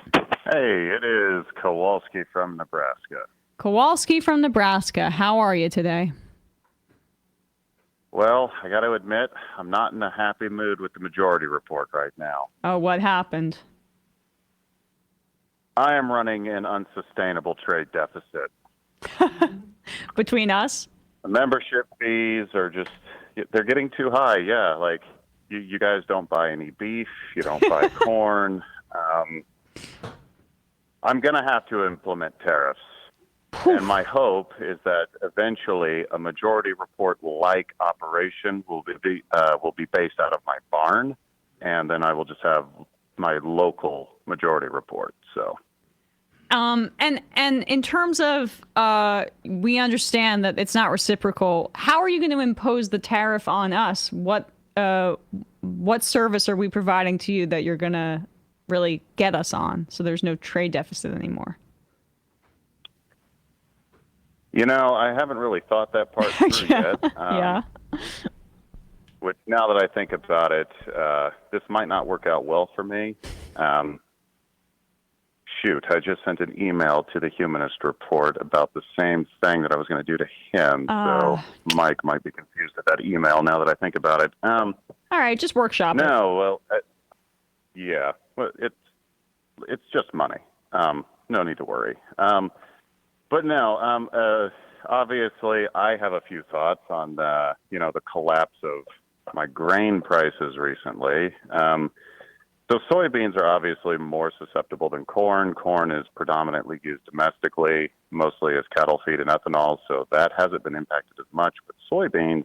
Hey, it is Kowalski from Nebraska. Kowalski from Nebraska. How are you today? Well, I got to admit, I'm not in a happy mood with the majority report right now. Oh, what happened? I am running an unsustainable trade deficit. Between us? The membership fees are just, they're getting too high. Yeah, like you guys don't buy any beef, you don't buy corn. I'm going to have to implement tariffs. And my hope is that eventually a majority report like operation will be based out of my barn, and then I will just have my local majority report. So. And in terms of, we understand that it's not reciprocal. How are you going to impose the tariff on us? What service are we providing to you that you're going to really get us on, so there's no trade deficit anymore? You know, I haven't really thought that part through yet. Yeah. Which, now that I think about it, this might not work out well for me. Shoot, I just sent an email to the Humanist Report about the same thing that I was going to do to him. So Mike might be confused at that email now that I think about it. All right, just workshop it. No, well, yeah, well, it's just money. No need to worry. But no, obviously I have a few thoughts on the collapse of my grain prices recently. So soybeans are obviously more susceptible than corn. Corn is predominantly used domestically, mostly as cattle feed and ethanol, so that hasn't been impacted as much. But soybeans,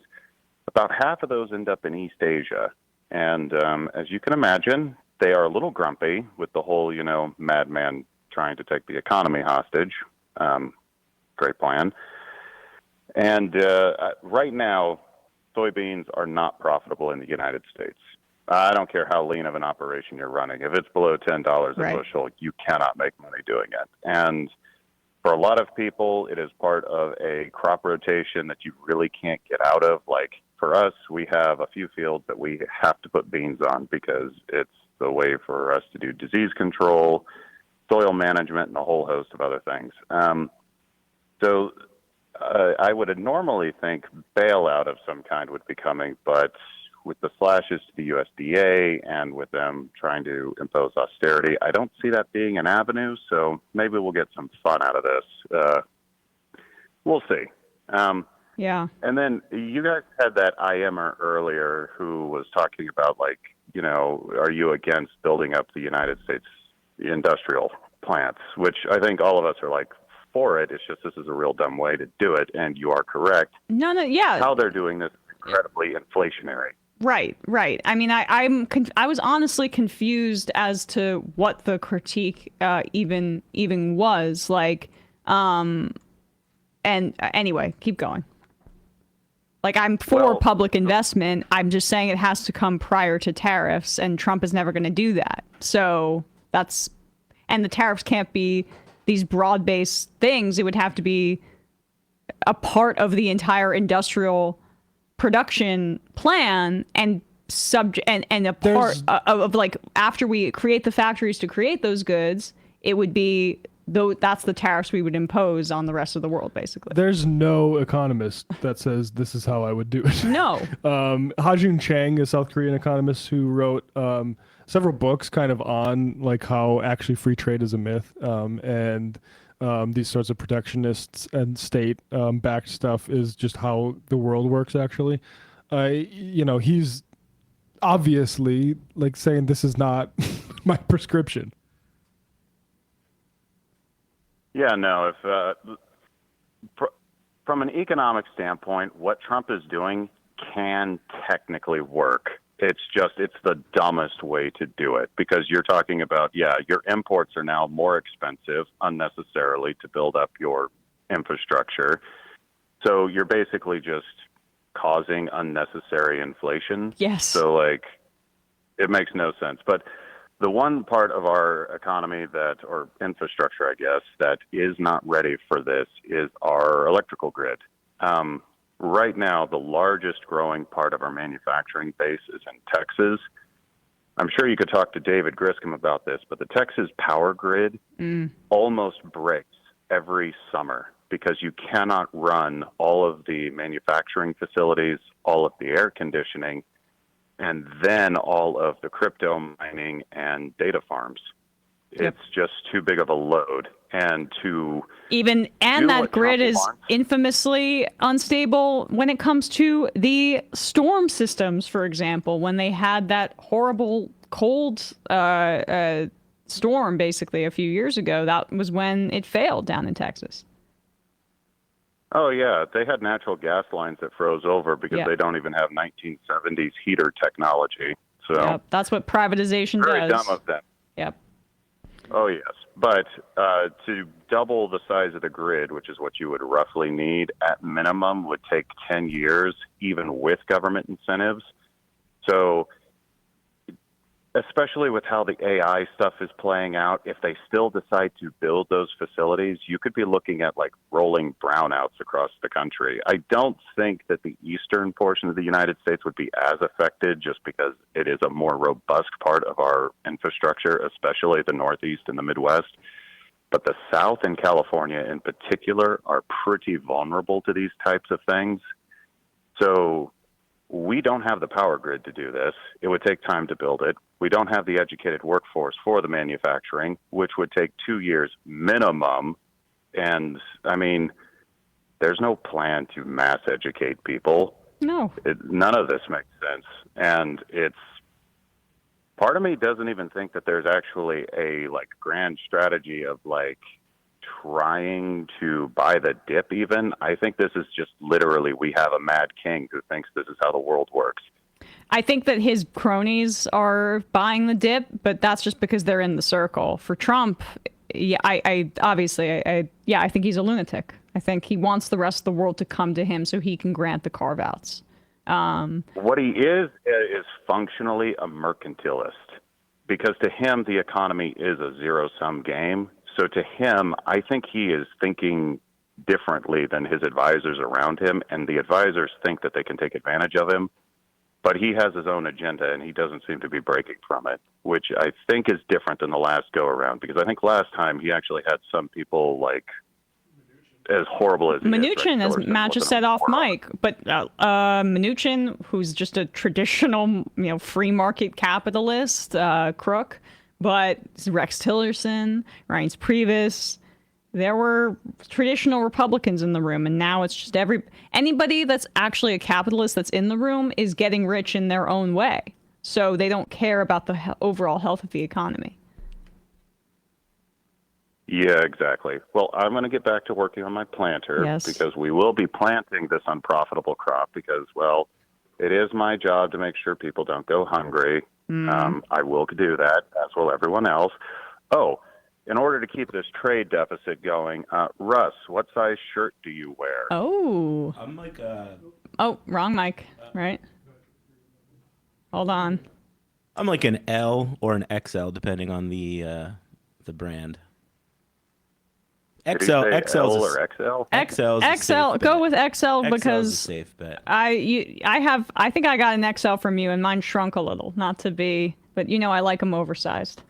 about half of those end up in East Asia. And as you can imagine, they are a little grumpy with the whole, madman trying to take the economy hostage. Great plan. And right now, soybeans are not profitable in the United States. I don't care how lean of an operation you're running. If it's below $10 a bushel, you cannot make money doing it. And for a lot of people, it is part of a crop rotation that you really can't get out of. Like for us, we have a few fields that we have to put beans on because it's the way for us to do disease control, soil management, and a whole host of other things. So I would normally think bailout of some kind would be coming, but with the slashes to the USDA and with them trying to impose austerity, I don't see that being an avenue, so maybe we'll get some fun out of this. We'll see. Yeah. And then you guys had that IMer earlier who was talking about, are you against building up the United States industrial plants, which I think all of us are for it. It's just this is a real dumb way to do it, and you are correct. No, yeah. How they're doing this is incredibly inflationary. Right. I mean, I was honestly confused as to what the critique even was like. And anyway, keep going. I'm for public investment. I'm just saying it has to come prior to tariffs, and Trump is never going to do that. So and the tariffs can't be these broad-based things. It would have to be a part of the entire industrial production plan and a part of after we create the factories to create those goods, it would be that's the tariffs we would impose on the rest of the world, basically. There's no economist that says this is how I would do it. No. Ha-Joon Chang, a South Korean economist who wrote several books kind of on like how actually free trade is a myth, and these sorts of protectionists and state backed stuff is just how the world works. Actually, he's obviously like saying this is not my prescription. Yeah, no. From an economic standpoint, what Trump is doing can technically work. It's the dumbest way to do it, because you're talking about, your imports are now more expensive unnecessarily to build up your infrastructure. So you're basically just causing unnecessary inflation. Yes. So it makes no sense. But the one part of our economy or infrastructure, I guess, that is not ready for this is our electrical grid. Right now, the largest growing part of our manufacturing base is in Texas. I'm sure you could talk to David Griscom about this, but the Texas power grid almost breaks every summer because you cannot run all of the manufacturing facilities, all of the air conditioning, and then all of the crypto mining and data farms. It's just too big of a load. And that grid is infamously unstable when it comes to the storm systems, for example. When they had that horrible cold storm basically a few years ago, that was when it failed down in Texas. Oh, yeah. They had natural gas lines that froze over because they don't even have 1970s heater technology. So that's what privatization very does. Very dumb of them. Yep. Oh, yes. But to double the size of the grid, which is what you would roughly need at minimum, would take 10 years, even with government incentives. So especially with how the AI stuff is playing out, if they still decide to build those facilities, you could be looking at rolling brownouts across the country. I don't think that the eastern portion of the United States would be as affected just because it is a more robust part of our infrastructure, especially the Northeast and the Midwest. But the South and California in particular are pretty vulnerable to these types of things. So we don't have the power grid to do this. It would take time to build it. We don't have the educated workforce for the manufacturing, which would take 2 years minimum. And, there's no plan to mass educate people. No. None of this makes sense. And part of me doesn't even think that there's actually a, grand strategy of, trying to buy the dip even. I think this is just literally we have a mad king who thinks this is how the world works. I think that his cronies are buying the dip, but that's just because they're in the circle. For Trump, I think he's a lunatic. I think he wants the rest of the world to come to him so he can grant the carve-outs. What he is functionally a mercantilist, because to him the economy is a zero-sum game. So to him, I think he is thinking differently than his advisors around him, and the advisors think that they can take advantage of him. But he has his own agenda, and he doesn't seem to be breaking from it, which I think is different than the last go-around, because I think last time he actually had some people, as horrible as Mnuchin, as Matt just said off mic. But Mnuchin, who's just a traditional, free market capitalist crook, but Rex Tillerson, Reince Priebus, there were traditional Republicans in the room, and now it's just anybody that's actually a capitalist that's in the room is getting rich in their own way. So they don't care about the overall health of the economy. Yeah, exactly. Well, I'm going to get back to working on my planter because we will be planting this unprofitable crop because, it is my job to make sure people don't go hungry. I will do that, as will everyone else. Oh, in order to keep this trade deficit going, Russ, what size shirt do you wear? Oh. I'm Oh, wrong mic, right? Hold on. I'm like an L or an XL, depending on the brand. XL or XL? XL. Go with XL because a safe bet. I think I got an XL from you, and mine shrunk a little. Not to be, but I like them oversized.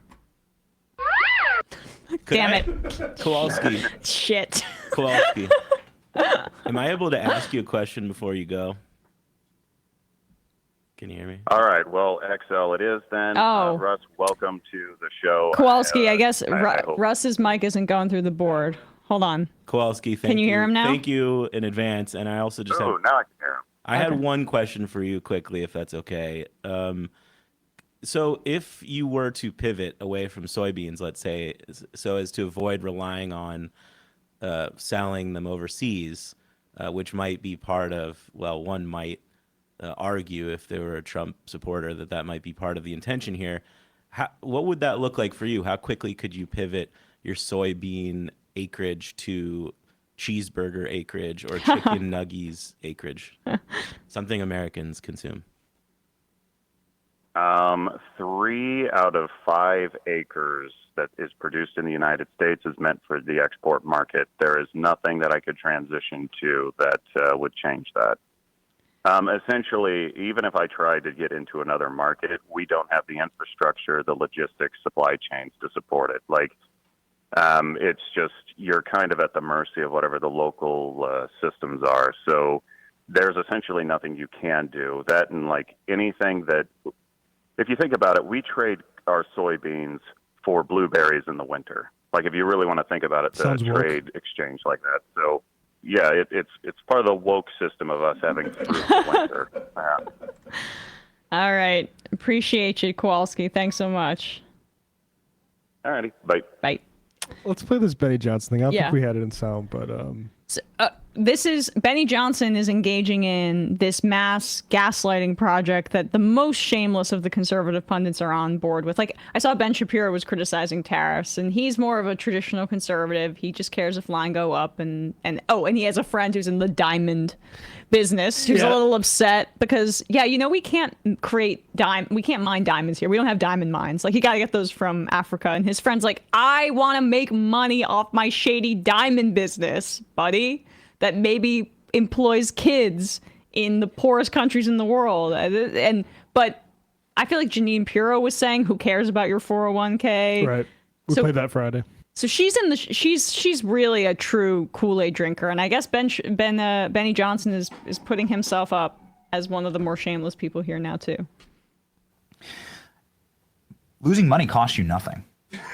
Damn it. Kowalski. Shit. Kowalski. Am I able to ask you a question before you go? Can you hear me? All right. Well, XL it is then. Oh. Russ, welcome to the show. Kowalski, I guess I hope- Russ's mic isn't going through the board. Hold on. Kowalski, Can you hear him now? Thank you in advance. And I also just now I can hear him. I had one question for you quickly, if that's okay. So if you were to pivot away from soybeans, let's say, so as to avoid relying on selling them overseas, which might be part of, well, one might argue if they were a Trump supporter that might be part of the intention here. What would that look like for you? How quickly could you pivot your soybean acreage to cheeseburger acreage or chicken nuggies acreage? Something Americans consume. 3 out of 5 acres that is produced in the United States is meant for the export market. There is nothing that I could transition to that would change that. Essentially, even if I tried to get into another market, we don't have the infrastructure, the logistics, supply chains to support it. It's just you're kind of at the mercy of whatever the local systems are. So there's essentially nothing you can do. That and anything that, if you think about it, we trade our soybeans for blueberries in the winter. If you really want to think about it, the trade exchange like that. So yeah, it's part of the woke system of us having fruit in the winter. All right. Appreciate you, Kowalski. Thanks so much. All righty. Bye. Bye. Let's play this Benny Johnson thing. I don't think we had it in sound, but this is Benny Johnson is engaging in this mass gaslighting project that the most shameless of the conservative pundits are on board with. I saw Ben Shapiro was criticizing tariffs, and he's more of a traditional conservative. He just cares if line go up, and he has a friend who's in the diamond business who's a little upset because we can't we can't mine diamonds here. We don't have diamond mines. You got to get those from Africa. And his friend's like, I want to make money off my shady diamond business, buddy, that maybe employs kids in the poorest countries in the world. But I feel like Janine Pirro was saying, who cares about your 401k? Right. We played that Friday. So she's really a true Kool-Aid drinker, and I guess Benny Johnson is putting himself up as one of the more shameless people here now too. Losing money costs you nothing.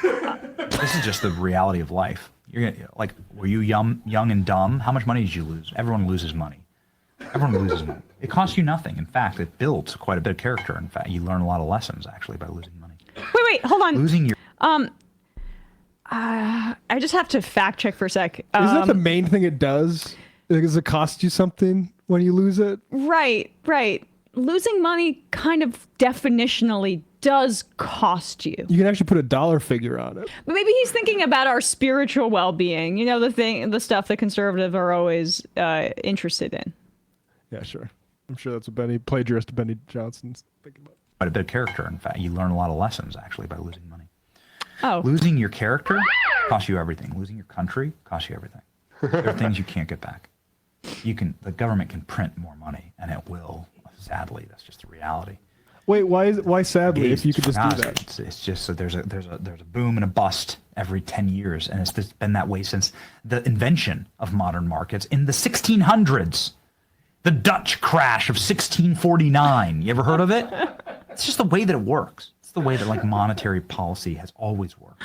This is just the reality of life. You're gonna, were you young and dumb? How much money did you lose? Everyone loses money. Everyone loses money. It costs you nothing. In fact, it builds quite a bit of character. In fact, you learn a lot of lessons actually by losing money. Wait, hold on. Losing your I just have to fact check for a sec. Isn't that the main thing it does? Does it cost you something when you lose it? Right. Losing money kind of definitionally does cost you. You can actually put a dollar figure on it. But maybe he's thinking about our spiritual well-being. The stuff that conservatives are always interested in. Yeah, sure. I'm sure that's what plagiarist Benny Johnson's thinking about. Quite a bit of character. In fact, you learn a lot of lessons actually by losing money. Oh. Losing your character costs you everything. Losing your country costs you everything. There are things you can't get back. The government can print more money, and it will. Sadly, that's just the reality. Wait, why sadly? If you could just do that, it's just so there's a boom and a bust every 10 years, and it's been that way since the invention of modern markets in the 1600s. The Dutch crash of 1649. You ever heard of it? It's just the way that it works. It's the way that monetary policy has always worked.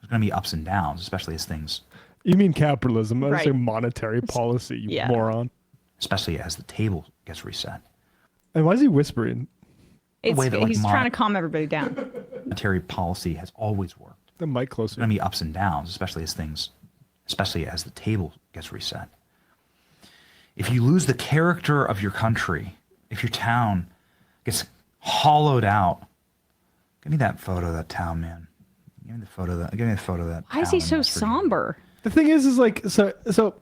There's going to be ups and downs, especially as things. You mean capitalism? I Right. say monetary policy, you moron. Especially as the table gets reset. And why is he whispering? He's trying to calm everybody down. Monetary policy has always worked. The mic closer. There's going to be ups and downs, especially as the table gets reset. If you lose the character of your country, if your town gets hollowed out, give me that photo of that town, man. Give me the photo of that. Why is he so somber? The thing is so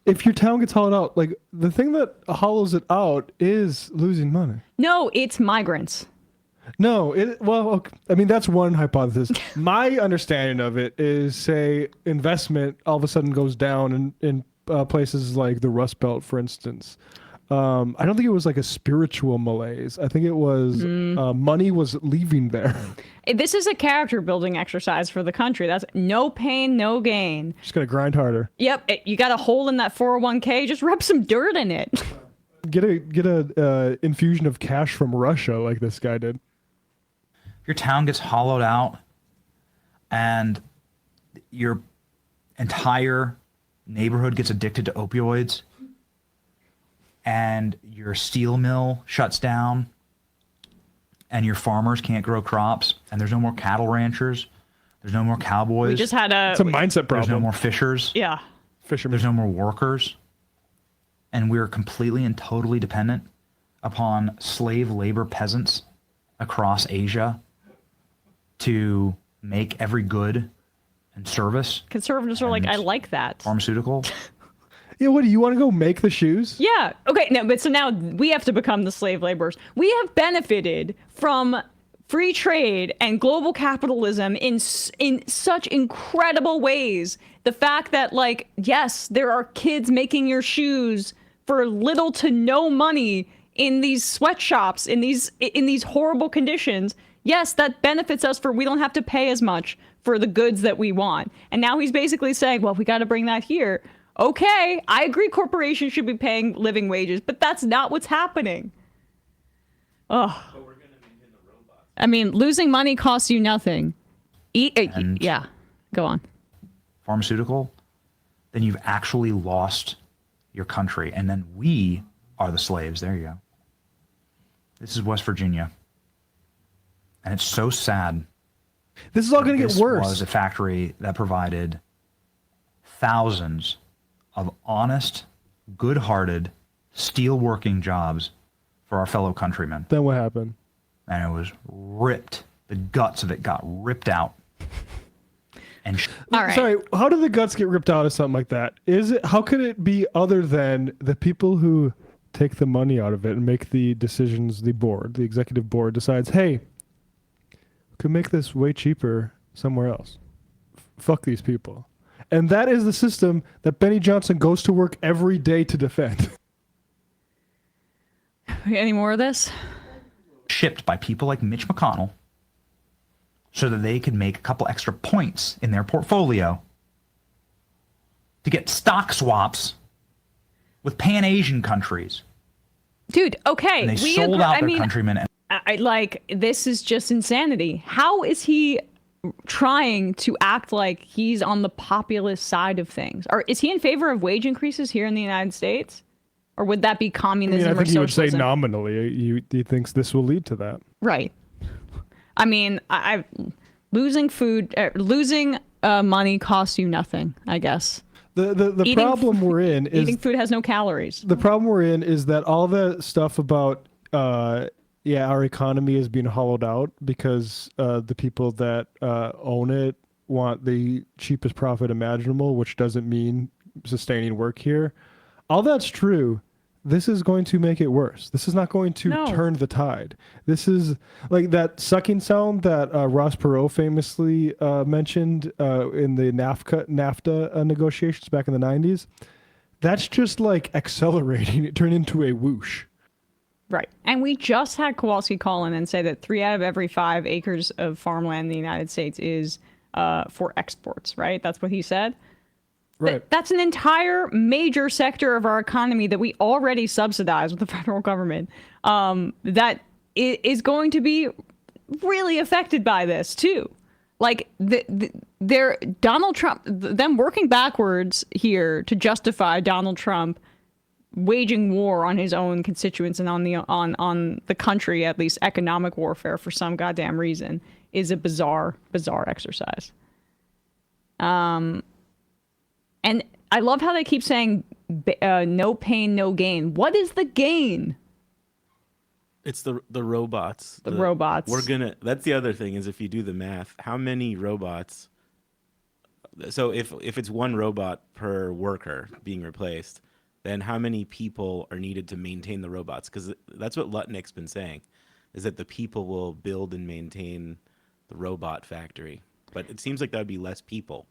if your town gets hollowed out, the thing that hollows it out is losing money. No, it's migrants. No, that's one hypothesis. My understanding of it is, say, investment all of a sudden goes down in places like the Rust Belt, for instance. I don't think it was a spiritual malaise. I think it was money was leaving there. This is a character building exercise for the country. That's no pain, no gain. Just gonna grind harder. Yep, you got a hole in that 401k. Just rub some dirt in it. get a infusion of cash from Russia like this guy did. Your town gets hollowed out, and your entire neighborhood gets addicted to opioids, and your steel mill shuts down, and your farmers can't grow crops, and there's no more cattle ranchers, there's no more cowboys. We just had it's a mindset problem. There's no more fishers. Yeah. Fishermen. There's no more workers. And we're completely and totally dependent upon slave labor peasants across Asia to make every good and service. Conservatives are like, I like that. Pharmaceutical. Yeah, what do you want to go make the shoes? Yeah. Okay. No, but so now we have to become the slave laborers. We have benefited from free trade and global capitalism in such incredible ways. The fact that, like, yes, there are kids making your shoes for little to no money in these sweatshops, in these horrible conditions. Yes, that benefits us, for we don't have to pay as much for the goods that we want. And now he's basically saying, well, we got to bring that here. Okay, I agree corporations should be paying living wages, but that's not what's happening. Oh. I mean, losing money costs you nothing. Yeah, go on. Pharmaceutical, then you've actually lost your country. And then we are the slaves. There you go. This is West Virginia. And it's so sad. This is all going to get worse. This was a factory that provided thousands of honest, good-hearted, steel-working jobs for our fellow countrymen. Then what happened? And it was ripped. The guts of it got ripped out. And all right. Sorry, how do the guts get ripped out of something like that? How could it be other than the people who take the money out of it and make the decisions, the executive board decides, hey, we could make this way cheaper somewhere else. Fuck these people. And that is the system that Benny Johnson goes to work every day to defend. Any more of this? Shipped by people like Mitch McConnell so that they could make a couple extra points in their portfolio to get stock swaps with Pan-Asian countries. Dude, okay. And they sold out their countrymen. This is just insanity. How is he trying to act like he's on the populist side of things? Or is he in favor of wage increases here in the United States? Or would that be communism I or think he would say socialism? nominally. He thinks this will lead to that. Right. I mean, losing money costs you nothing, I guess. The problem we're in is eating food has no calories. The problem we're in is that all the stuff about our economy is being hollowed out because the people that own it want the cheapest profit imaginable, which doesn't mean sustaining work here. All that's true. This is going to make it worse. This is not going to turn the tide. This is like that sucking sound that Ross Perot famously mentioned in the NAFTA negotiations back in the 90s. That's just like accelerating. It turned into a whoosh. Right. And we just had Kowalski call in and say that 3 out of every 5 acres of farmland in the United States is for exports, right? That's what he said. Right. That's an entire major sector of our economy that we already subsidize with the federal government that is going to be really affected by this too. Like Donald Trump, them working backwards here to justify Donald Trump waging war on his own constituents and on the country, at least economic warfare for some goddamn reason, is a bizarre exercise. And I love how they keep saying no pain, no gain. What is the gain? It's the robots. The robots. That's the other thing is if you do the math, how many robots? So if it's one robot per worker being replaced, then how many people are needed to maintain the robots? Because that's what Lutnick's been saying, is that the people will build and maintain the robot factory. But it seems like that would be less people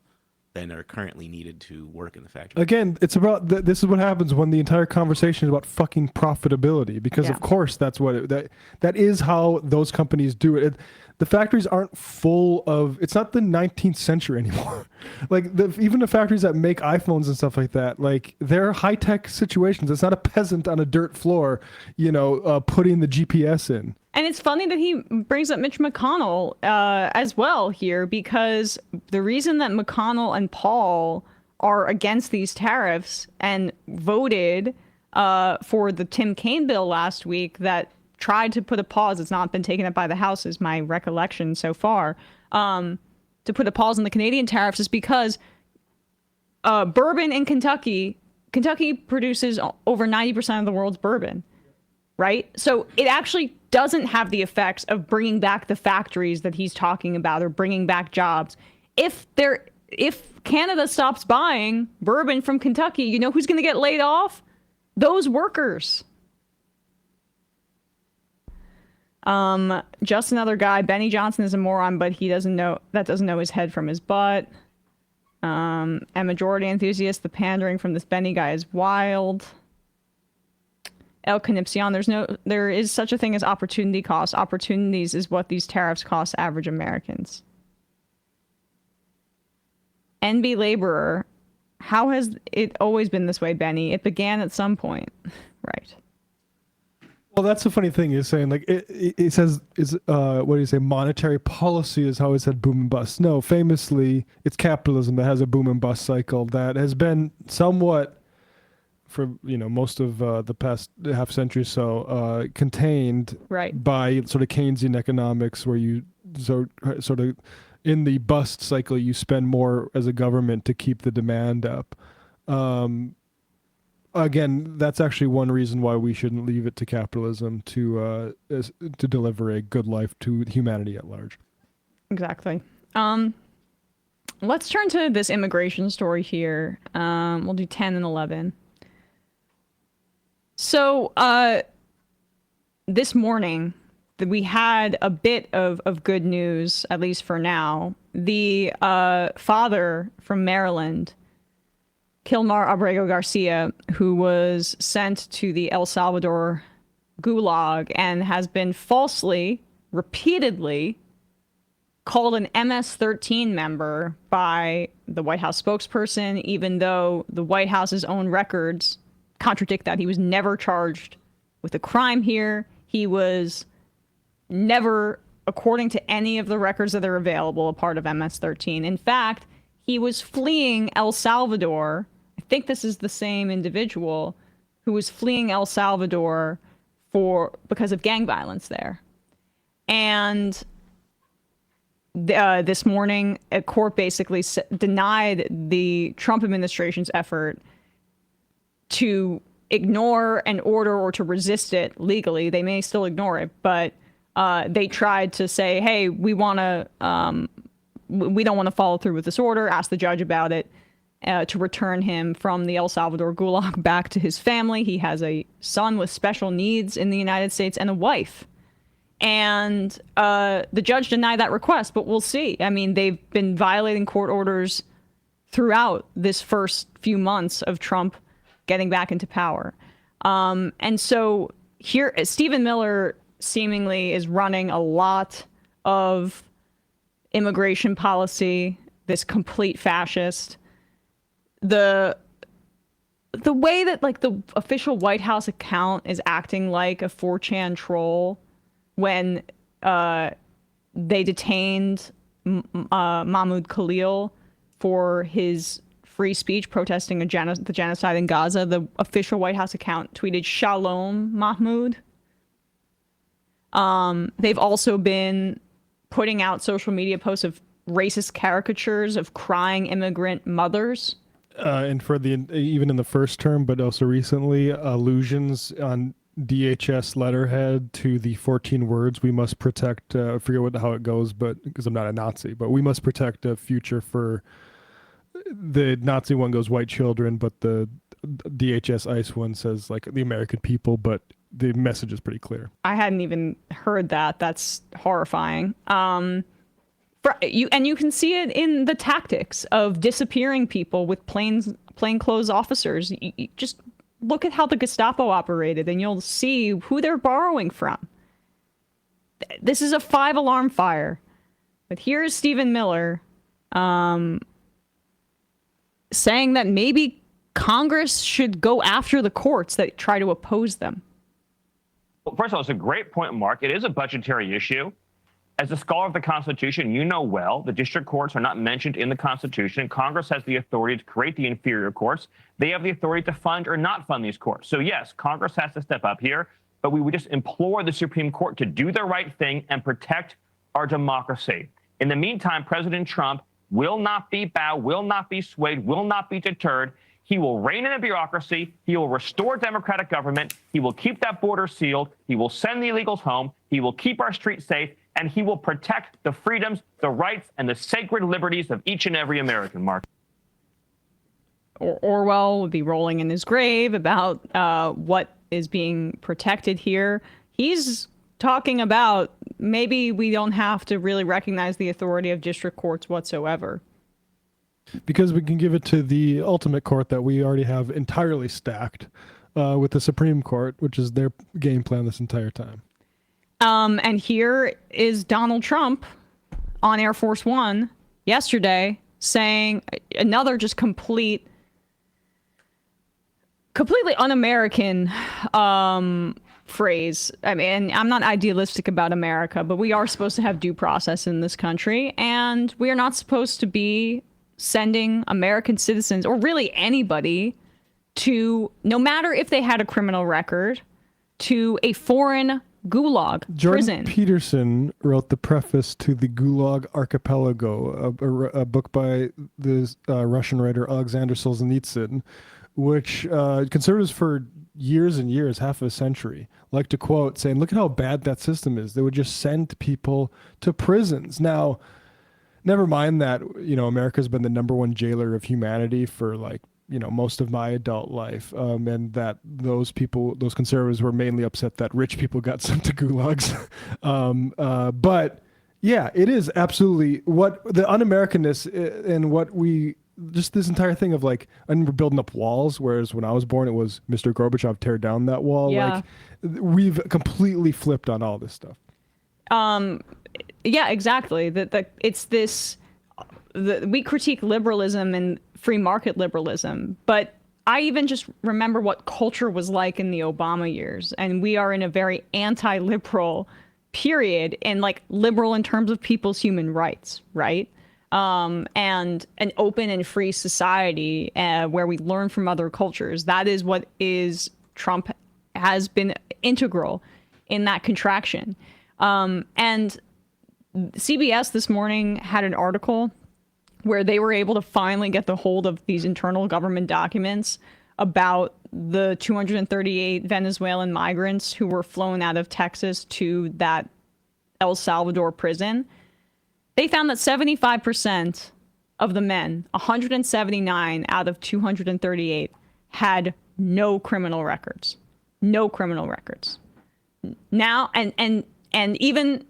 than are currently needed to work in the factory. Again, it's about this is what happens when the entire conversation is about fucking profitability, because of course that's what that is how those companies do it. The factories aren't full of, it's not the 19th century anymore. like even the factories that make iPhones and stuff like that, like they're high tech situations. It's not a peasant on a dirt floor, putting the GPS in. And it's funny that he brings up Mitch McConnell as well here, because the reason that McConnell and Paul are against these tariffs and voted for the Tim Kaine bill last week that tried to put a pause, it's not been taken up by the House, is my recollection so far, to put a pause on the Canadian tariffs, is because bourbon in Kentucky produces over 90% of the world's bourbon, right? So it actually doesn't have the effects of bringing back the factories that he's talking about or bringing back jobs. If Canada stops buying bourbon from Kentucky, you know who's going to get laid off? Those workers. Just another guy. Benny Johnson is a moron, but he doesn't know his head from his butt. And majority enthusiast, the pandering from this Benny guy is wild. El Canipsion, there is such a thing as opportunity cost. Opportunities is what these tariffs cost average Americans. NB laborer, how has it always been this way, Benny? It began at some point. Right. Well, that's the funny thing, is saying like it says what do you say? Monetary policy is how it said boom and bust. No, famously, it's capitalism that has a boom and bust cycle that has been somewhat, for most of the past half century or so, contained by sort of Keynesian economics, where you sort of in the bust cycle you spend more as a government to keep the demand up. Again, that's actually one reason why we shouldn't leave it to capitalism to deliver a good life to humanity at large. Exactly. Let's turn to this immigration story here. We'll do 10 and 11. So this morning, we had a bit of good news, at least for now. The father from Maryland, Kilmar Abrego Garcia, who was sent to the El Salvador gulag and has been falsely, repeatedly called an MS-13 member by the White House spokesperson, even though the White House's own records contradict that. He was never charged with a crime here. He was never, according to any of the records that are available, a part of MS-13. In fact, he was fleeing El Salvador. I think this is the same individual who was fleeing El Salvador because of gang violence there. And this morning, a court basically denied the Trump administration's effort to ignore an order or to resist it legally. They may still ignore it, but they tried to say, hey, we don't want to follow through with this order, ask the judge about it, to return him from the El Salvador gulag back to his family. He has a son with special needs in the United States and a wife. And the judge denied that request, but we'll see. I mean, they've been violating court orders throughout this first few months of Trump getting back into power. And so here, Stephen Miller seemingly is running a lot of immigration policy, this complete fascist. The way that like the official White House account is acting like a 4chan troll when they detained Mahmoud Khalil for his free speech protesting the genocide in Gaza. The official White House account tweeted Shalom Mahmoud. They've also been putting out social media posts of racist caricatures of crying immigrant mothers. And for even in the first term, but also recently, allusions on DHS letterhead to the 14 words we must protect. I forget how it goes, but because I'm not a Nazi, but we must protect a future for the Nazi one goes white children, but the DHS ICE one says like the American people, but the message is pretty clear. I hadn't even heard that. That's horrifying. And you can see it in the tactics of disappearing people with plainclothes officers. You just look at how the Gestapo operated, and you'll see who they're borrowing from. This is a 5-alarm fire. But here's Stephen Miller saying that maybe Congress should go after the courts that try to oppose them. Well, first of all, it's a great point, Mark. It is a budgetary issue. As a scholar of the Constitution, you know well the district courts are not mentioned in the Constitution. Congress has the authority to create the inferior courts. They have the authority to fund or not fund these courts. So yes, Congress has to step up here, but we would just implore the Supreme Court to do the right thing and protect our democracy. In the meantime, President Trump will not be bowed, will not be swayed, will not be deterred. He will rein in a bureaucracy. He will restore democratic government. He will keep that border sealed. He will send the illegals home. He will keep our streets safe. And he will protect the freedoms, the rights, and the sacred liberties of each and every American, Mark. Orwell would be rolling in his grave about what is being protected here. He's talking about maybe we don't have to really recognize the authority of district courts whatsoever. Because we can give it to the ultimate court that we already have entirely stacked with the Supreme Court, which is their game plan this entire time. And here is Donald Trump on Air Force One yesterday saying another just completely un-American phrase. I mean, I'm not idealistic about America, but we are supposed to have due process in this country, and we are not supposed to be sending American citizens, or really anybody, to, no matter if they had a criminal record, to a foreign gulag Jordan prison. Peterson wrote the preface to the Gulag Archipelago, a book by the Russian writer Alexander Solzhenitsyn, which conservatives for years and years, half a century, like to quote, saying, look at how bad that system is. They would just send people to prisons. Now, never mind that, America's been the #1 jailer of humanity for most of my adult life, and that those conservatives were mainly upset that rich people got sent to gulags. But yeah, it is absolutely what the un-Americanness and what we, just this entire thing of and we're building up walls, whereas when I was born, it was Mr. Gorbachev, tear down that wall. Yeah. We've completely flipped on all this stuff. Yeah, exactly. It's this, we critique liberalism and free market liberalism, but I even just remember what culture was like in the Obama years, and we are in a very anti-liberal period, and liberal in terms of people's human rights, right? And an open and free society where we learn from other cultures. That is what Trump has been integral in that contraction. And CBS this morning had an article where they were able to finally get the hold of these internal government documents about the 238 Venezuelan migrants who were flown out of Texas to that El Salvador prison. They found that 75% of the men, 179 out of 238, had no criminal records. No criminal records. Now, and even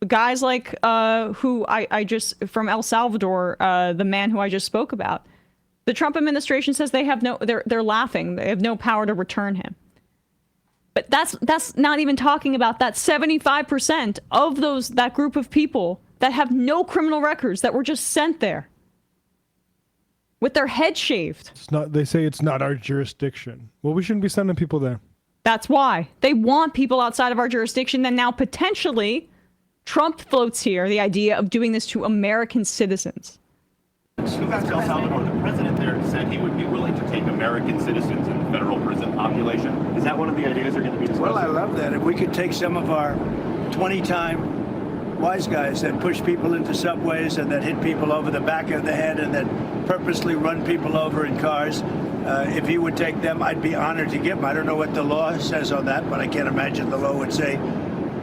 guys like who I just, from El Salvador, the man who I just spoke about, the Trump administration says they have they're laughing. They have no power to return him. But that's not even talking about that 75% of that group of people that have no criminal records that were just sent there with their head shaved. They say it's not our jurisdiction. Well, we shouldn't be sending people there. That's why. They want people outside of our jurisdiction. And now potentially Trump floats here the idea of doing this to American citizens. Back to El Salvador, the president there said he would be willing to take American citizens in the federal prison population. Is that one of the ideas they're going to be discussing? Well, I love that. If we could take some of our 20-time wise guys that push people into subways and that hit people over the back of the head and that purposely run people over in cars, if he would take them, I'd be honored to give them. I don't know what the law says on that, but I can't imagine the law would say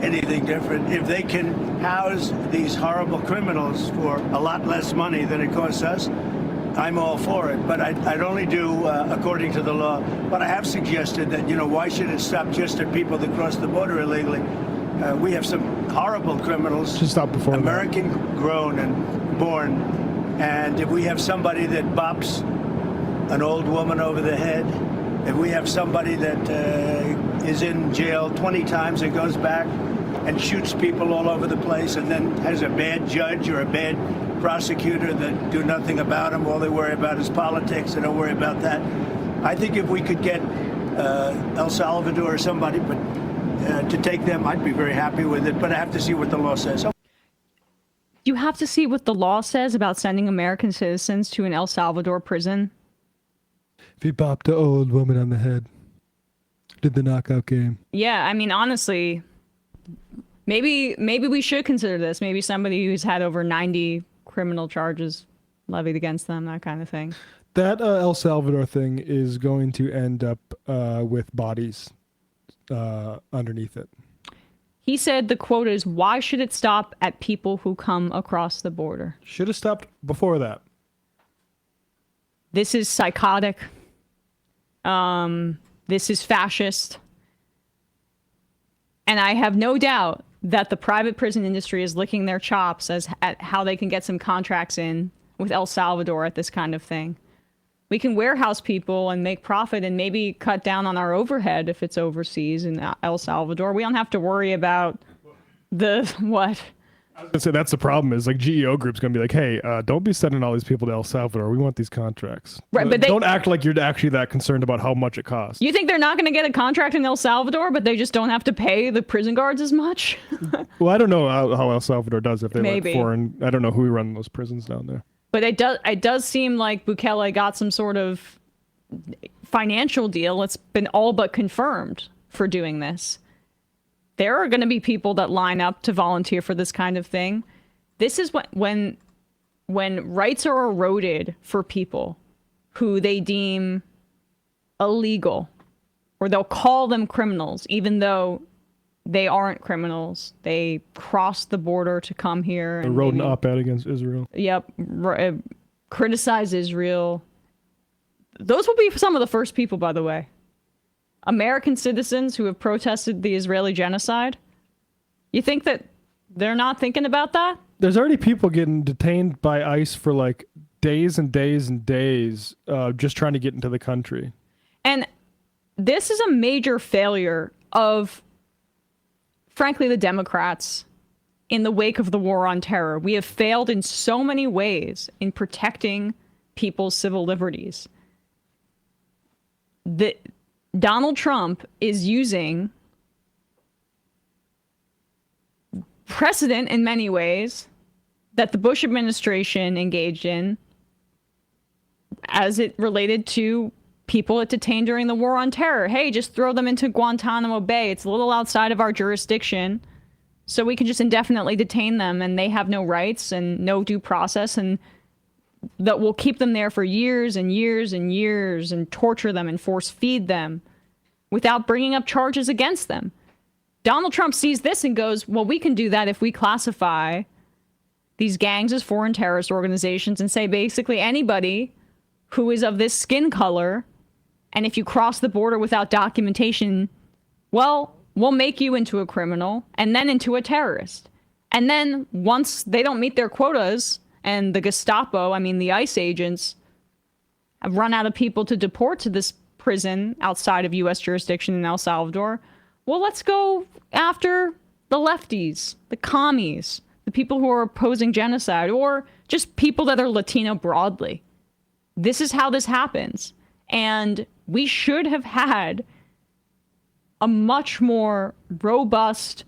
anything different. If they can house these horrible criminals for a lot less money than it costs us, I'm all for it. But I'd only do according to the law. But I have suggested that, why should it stop just at people that cross the border illegally? We have some horrible criminals, just stop before American grown and born. And if we have somebody that bops an old woman over the head, if we have somebody that is in jail 20 times and goes back and shoots people all over the place and then has a bad judge or a bad prosecutor that do nothing about him. All they worry about is politics. They don't worry about that. I think if we could get El Salvador or somebody to take them, I'd be very happy with it. But I have to see what the law says. You have to see what the law says about sending American citizens to an El Salvador prison. If he bopped the old woman on the head, did the knockout game. Yeah, I mean, honestly, maybe we should consider this. Maybe somebody who's had over 90 criminal charges levied against them, that kind of thing. That El Salvador thing is going to end up with bodies underneath it. He said the quote is, "Why should it stop at people who come across the border?" Should have stopped before that. This is psychotic. This is fascist. And I have no doubt that the private prison industry is licking their chops at how they can get some contracts in with El Salvador at this kind of thing. We can warehouse people and make profit and maybe cut down on our overhead if it's overseas in El Salvador. We don't have to worry about what? I was gonna say that's the problem is like GEO Group's gonna be like, hey, don't be sending all these people to El Salvador. We want these contracts. Right, but don't act like you're actually that concerned about how much it costs. You think they're not going to get a contract in El Salvador, but they just don't have to pay the prison guards as much? Well, I don't know how El Salvador does if they Maybe. let foreign. I don't know who run those prisons down there. But it does seem like Bukele got some sort of financial deal. It's been all but confirmed for doing this. There are going to be people that line up to volunteer for this kind of thing. This is when rights are eroded for people who they deem illegal, or they'll call them criminals, even though they aren't criminals. They crossed the border to come here. They wrote an op-ed against Israel. Yep. Criticize Israel. Those will be some of the first people, by the way. American citizens who have protested the Israeli genocide. You think that they're not thinking about that? There's already people getting detained by ICE for like days and days and days just trying to get into the country. And this is a major failure of, frankly, the Democrats in the wake of the war on terror. We have failed in so many ways in protecting people's civil liberties. Donald Trump is using precedent in many ways that the Bush administration engaged in as it related to people it detained during the war on terror. Hey, just throw them into Guantanamo Bay. It's a little outside of our jurisdiction, so we can just indefinitely detain them and they have no rights and no due process, and that will keep them there for years and years and years and torture them and force feed them without bringing up charges against them. Donald Trump sees this and goes, well, we can do that if we classify these gangs as foreign terrorist organizations and say basically anybody who is of this skin color, and if you cross the border without documentation, well, we'll make you into a criminal and then into a terrorist. And then once they don't meet their quotas and the Gestapo, I mean the ICE agents, have run out of people to deport to this prison outside of U.S. jurisdiction in El Salvador, well, let's go after the lefties, the commies, the people who are opposing genocide, or just people that are Latino broadly. This is how this happens. And we should have had a much more robust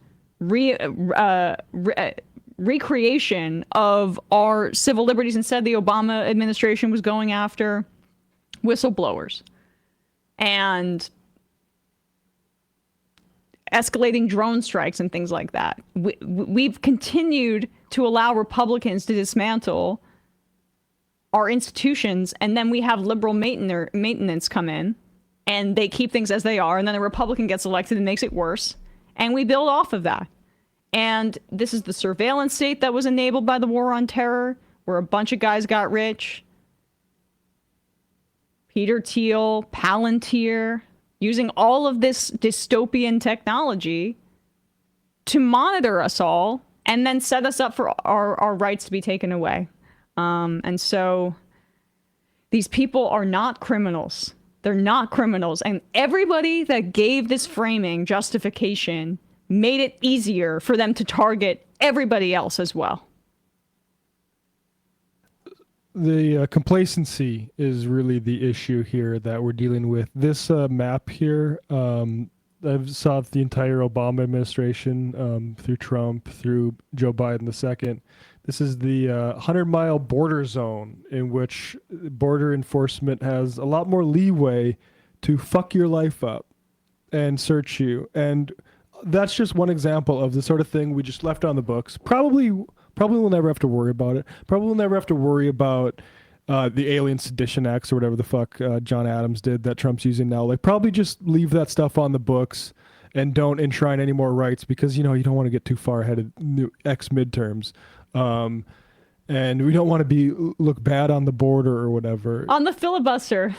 recreation of our civil liberties. Instead, the Obama administration was going after whistleblowers and escalating drone strikes and things like that. We've continued to allow Republicans to dismantle our institutions, and then we have liberal maintenance come in, and they keep things as they are, and then a Republican gets elected and makes it worse, and we build off of that. And this is the surveillance state that was enabled by the war on terror, where a bunch of guys got rich. Peter Thiel, Palantir, using all of this dystopian technology to monitor us all and then set us up for our rights to be taken away. And so these people are not criminals. They're not criminals. And everybody that gave this framing justification made it easier for them to target everybody else as well. the complacency is really the issue here that we're dealing with. This map here, I've saw the entire Obama administration through Trump, through Joe Biden the second. This is the 100-mile border zone in which border enforcement has a lot more leeway to fuck your life up and search you. And that's just one example of the sort of thing we just left on the books. Probably we'll never have to worry about it. Probably we'll never have to worry about the Alien Sedition Acts or whatever the fuck John Adams did that Trump's using now. Like, probably just leave that stuff on the books and don't enshrine any more rights because, you know, you don't want to get too far ahead of midterms. And we don't want to look bad on the border or whatever. On the filibuster.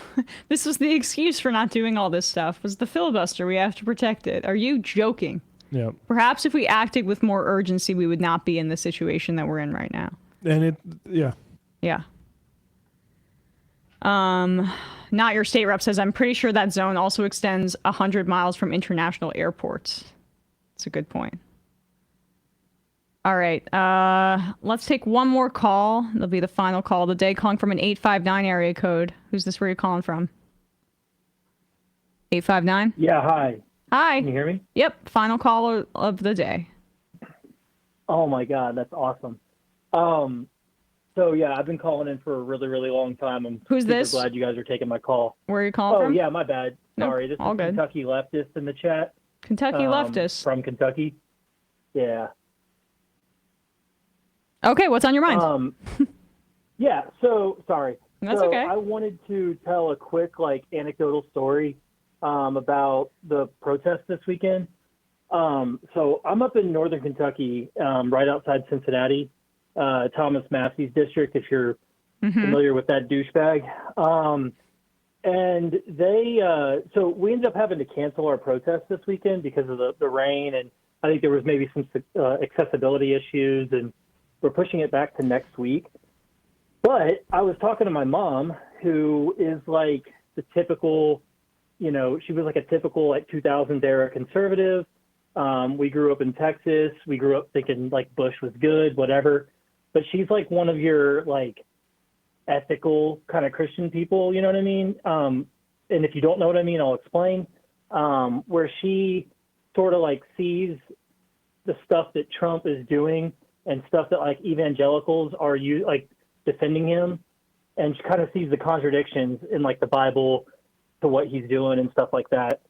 This was the excuse for not doing all this stuff, was the filibuster. We have to protect it. Are you joking? Yeah. Perhaps if we acted with more urgency, we would not be in the situation that we're in right now. And yeah. Yeah. Not Your State Rep says, I'm pretty sure that zone also extends 100 miles from international airports. That's a good point. All right. Let's take one more call. That'll be the final call of the day, calling from an 859 area code. Who's this? Where are you calling from? 859? Yeah, hi. Hi. Can you hear me? Yep. Final call of the day. Oh my God, that's awesome. So yeah, I've been calling in for a really, really long time. I'm Who's super this? glad you guys are taking my call. Where are you calling from? Oh yeah, my bad. Nope, Sorry, this all is good. Kentucky leftist in the chat. Kentucky leftist. From Kentucky. Yeah. Okay, what's on your mind? Yeah, so sorry. That's so okay. I wanted to tell a quick anecdotal story about the protest this weekend. So I'm up in northern Kentucky, right outside Cincinnati, Thomas Massey's district, if you're familiar with that douchebag. And they, so we ended up having to cancel our protest this weekend because of the rain, and I think there was maybe some accessibility issues, and we're pushing it back to next week. But I was talking to my mom, who is like the typical, she was like a typical 2000s era conservative. We grew up in Texas. We grew up thinking Bush was good, whatever. But she's like one of your ethical kind of Christian people, you know what I mean? And if you don't know what I mean, I'll explain. Where she sort of sees the stuff that Trump is doing and stuff that evangelicals are defending him, and she kind of sees the contradictions in the Bible to what he's doing and stuff like that.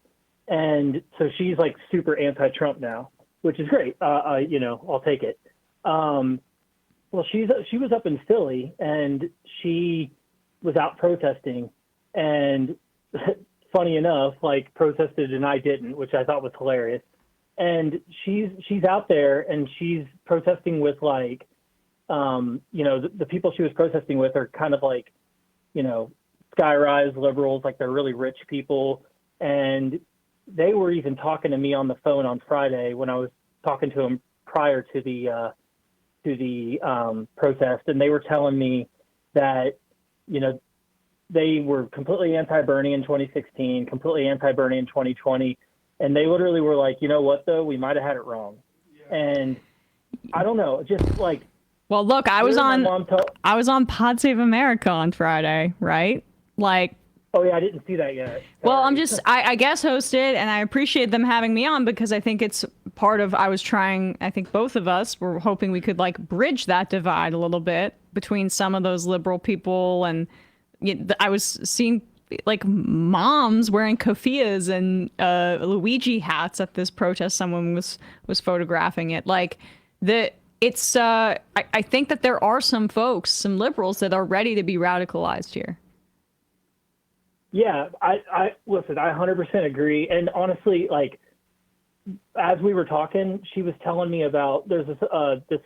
And so she's super anti-Trump now, which is great. I'll take it. Well, she was up in Philly, and she was out protesting, and funny enough, protested and I didn't, which I thought was hilarious. And she's out there, and she's protesting with the people she was protesting with are kind of sky-rise liberals, they're really rich people. And they were even talking to me on the phone on Friday when I was talking to them prior to the protest, and they were telling me that they were completely anti-Bernie in 2016, completely anti-Bernie in 2020, and they literally were like, you know what though, we might have had it wrong. And I don't know, just well, look, I was on Pod Save America on Friday, right? Oh yeah, I didn't see that yet. Sorry. Well, I'm just, I guest hosted, and I appreciate them having me on because I think it's part of, I think both of us were hoping we could bridge that divide a little bit between some of those liberal people. And I was seeing moms wearing keffiyehs and Luigi hats at this protest. Someone was photographing it. I think that there are some folks, some liberals that are ready to be radicalized here. Yeah, I listen, I 100% agree. And honestly, as we were talking, she was telling me about, there's this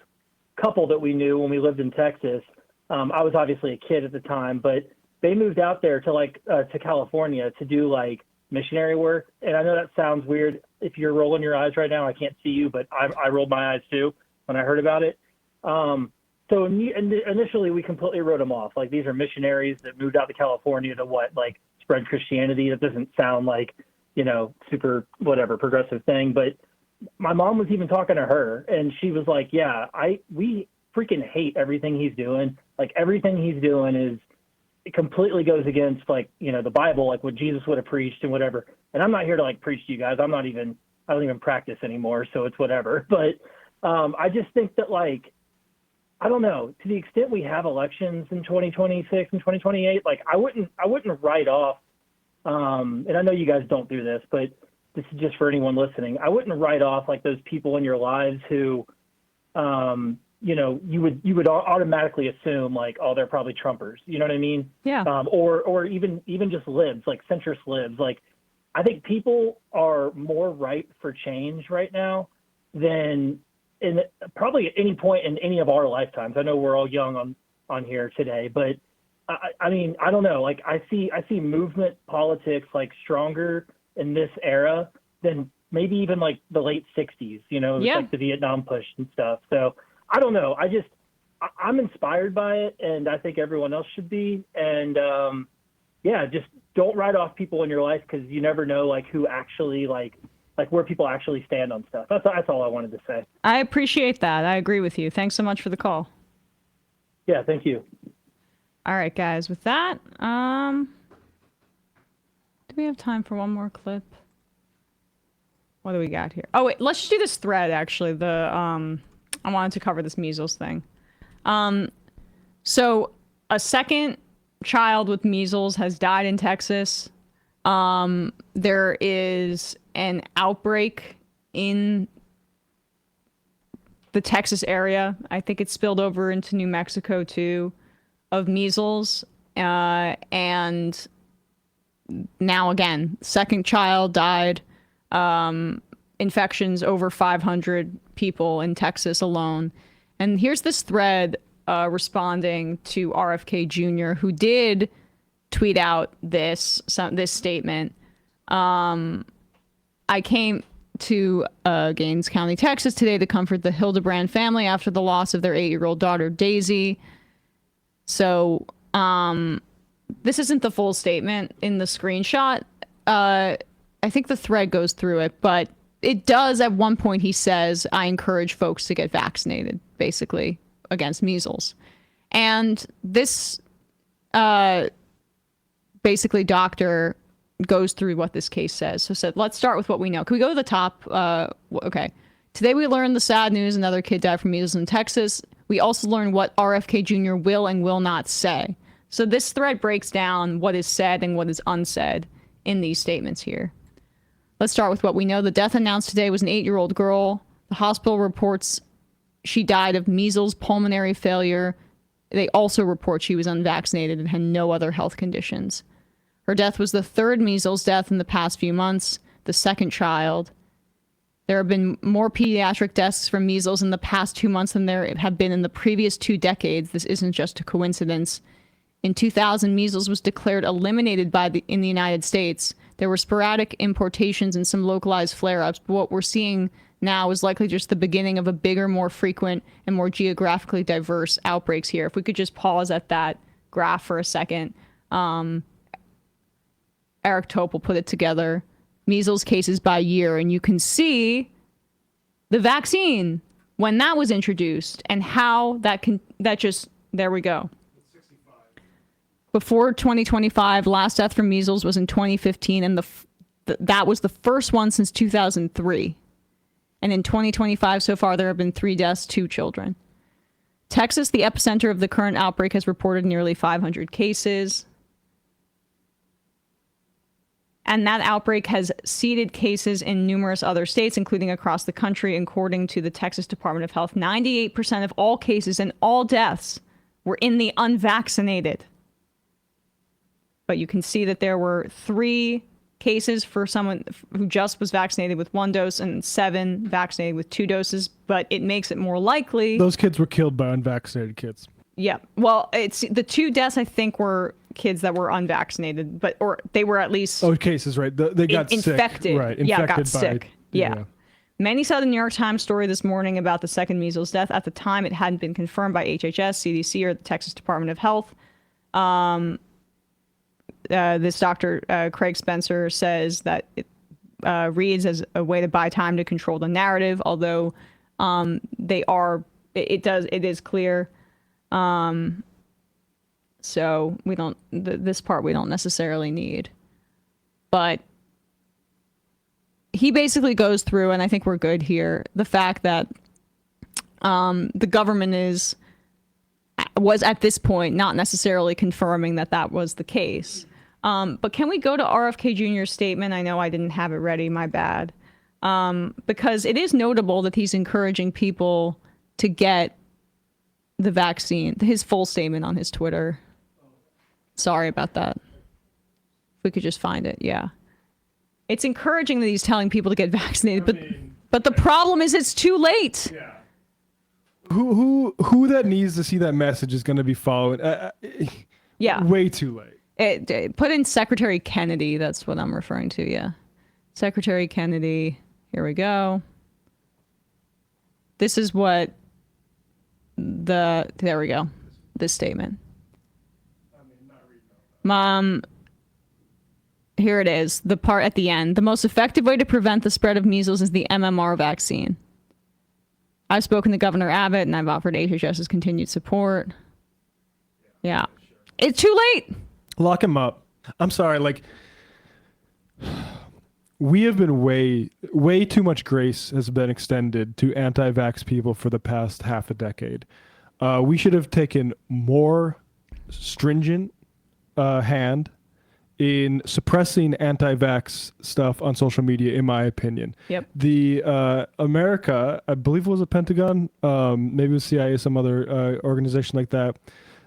couple that we knew when we lived in Texas. I was obviously a kid at the time, but they moved out there to California to do missionary work. And I know that sounds weird. If you're rolling your eyes right now, I can't see you, but I rolled my eyes too when I heard about it. So initially we completely wrote them off. These are missionaries that moved out to California to spread Christianity. That doesn't sound super whatever progressive thing. But my mom was even talking to her, and she was like, yeah, we freaking hate everything he's doing. Like everything he's doing is, it completely goes against like, the Bible, like what Jesus would have preached and whatever. And I'm not here to like preach to you guys. I don't even practice anymore. So it's whatever. But I just think that like, I don't know, to the extent we have elections in 2026 and 2028, like I wouldn't write off, and I know you guys don't do this, but this is just for anyone listening. I wouldn't write off like those people in your lives who, you would automatically assume like, oh, they're probably Trumpers. You know what I mean? Yeah. Or even just libs, like centrist libs. Like, I think people are more ripe for change right now than in probably at any point in any of our lifetimes. I know we're all young on here today, but I mean, I don't know. Like I see movement politics like stronger in this era than maybe even like the late 60s, like the Vietnam push and stuff. So I don't know. I'm inspired by it, and I think everyone else should be. And just don't write off people in your life, because you never know like who actually like where people actually stand on stuff. That's all I wanted to say. I appreciate that. I agree with you. Thanks so much for the call. Yeah, thank you. All right, guys. With that, do we have time for one more clip? What do we got here? Oh wait, let's just do this thread. Actually, I wanted to cover this measles thing. So a second child with measles has died in Texas. There is an outbreak in the Texas area. I think it spilled over into New Mexico too, of measles. And now again, second child died. Infections over 500 people in Texas alone. And here's this thread responding to RFK Jr., who did tweet out this statement. I came to Gaines County, Texas today to comfort the Hildebrand family after the loss of their 8-year-old daughter, Daisy. So this isn't the full statement in the screenshot. I think the thread goes through it, but it does. At one point, he says, I encourage folks to get vaccinated, basically, against measles. And this basically doctor goes through what this case says. So said, let's start with what we know. Can we go to the top? Okay. Today we learned the sad news. Another kid died from measles in Texas. We also learned what RFK Jr. will and will not say. So this thread breaks down what is said and what is unsaid in these statements here. Let's start with what we know. The death announced today was an 8-year-old girl. The hospital reports she died of measles, pulmonary failure. They also report she was unvaccinated and had no other health conditions. Her death was the third measles death in the past few months, the second child. There have been more pediatric deaths from measles in the past 2 months than there have been in the previous 2 decades. This isn't just a coincidence. In 2000, measles was declared eliminated in the United States. There were sporadic importations and some localized flare-ups, but what we're seeing now is likely just the beginning of a bigger, more frequent, and more geographically diverse outbreaks here. If we could just pause at that graph for a second. Eric Topol put it together, measles cases by year, and you can see the vaccine when that was introduced and how there we go. Before 2025, last death from measles was in 2015, and that was the first one since 2003. And in 2025 so far, there have been 3 deaths, 2 children. Texas, the epicenter of the current outbreak, has reported nearly 500 cases. And that outbreak has seeded cases in numerous other states, including across the country. According to the Texas Department of Health, 98% of all cases and all deaths were in the unvaccinated. But you can see that there were 3 cases for someone who just was vaccinated with 1 dose and 7 vaccinated with 2 doses. But it makes it more likely. Those kids were killed by unvaccinated kids. Yeah. Well, it's the 2 deaths, I think, were kids that were unvaccinated, or they were at least cases, right? They got infected. Sick. Right. Yeah, infected got sick. Yeah. Many saw the New York Times story this morning about the second measles death. At the time, it hadn't been confirmed by HHS, CDC, or the Texas Department of Health. This Dr. Craig Spencer says that it reads as a way to buy time to control the narrative, although they are It is clear. So we don't, this part we don't necessarily need. But he basically goes through, and I think we're good here, the fact that the government was at this point not necessarily confirming that that was the case. But can we go to RFK Jr.'s statement? I know I didn't have it ready, my bad. Because it is notable that he's encouraging people to get the vaccine. His full statement on his Twitter. Sorry about that. If we could just find it, yeah. It's encouraging that he's telling people to get vaccinated, but the problem is it's too late. Yeah. Who that needs to see that message is going to be following? Yeah. Way too late. Put in Secretary Kennedy. That's what I'm referring to. Yeah. Secretary Kennedy. Here we go. This is what there we go. This statement. Here it is. The part at the end. The most effective way to prevent the spread of measles is the MMR vaccine. I've spoken to Governor Abbott and I've offered HHS's continued support. Yeah. It's too late. Lock him up. I'm sorry, like, we have been way too much grace has been extended to anti-vax people for the past half a decade. We should have taken more stringent hand in suppressing anti-vax stuff on social media, in my opinion. Yep. The America, I believe it was a Pentagon, maybe it was CIA, some other organization like that,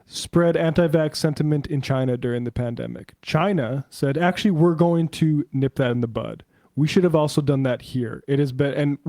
spread anti-vax sentiment in China during the pandemic. China said, actually, we're going to nip that in the bud. We should have also done that here. It has been, and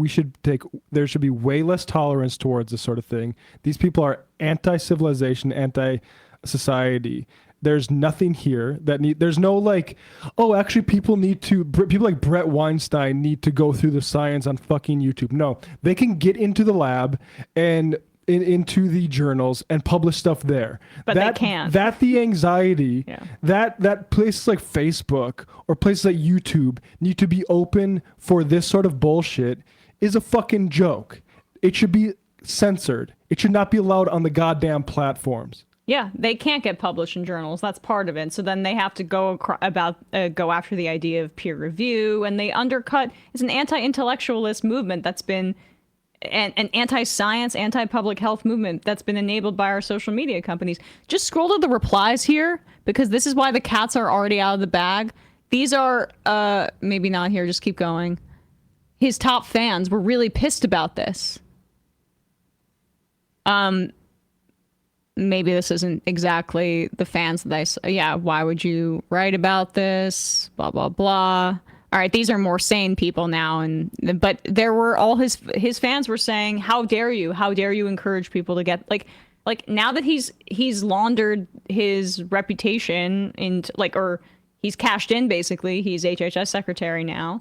there should be way less tolerance towards this sort of thing. These people are anti-civilization, anti-society. There's nothing here there's no like, oh, actually people like Brett Weinstein need to go through the science on fucking YouTube. No, they can get into the lab and into the journals and publish stuff there. But they can't. That the anxiety, that places like Facebook or places like YouTube need to be open for this sort of bullshit is a fucking joke. It should be censored. It should not be allowed on the goddamn platforms. Yeah, they can't get published in journals. That's part of it. So then they have to go after the idea of peer review, and they undercut. It's an anti-intellectualist movement that's been an anti-science, anti-public health movement that's been enabled by our social media companies. Just scroll to the replies here, because this is why the cats are already out of the bag. These are maybe not here. Just keep going. His top fans were really pissed about this. Maybe this isn't exactly the fans that I saw. Yeah, why would you write about this? Blah, blah, blah. All right, these are more sane people now. But there were all his fans were saying, how dare you? How dare you encourage people to get, like now that he's laundered his reputation or he's cashed in, basically. He's HHS secretary now.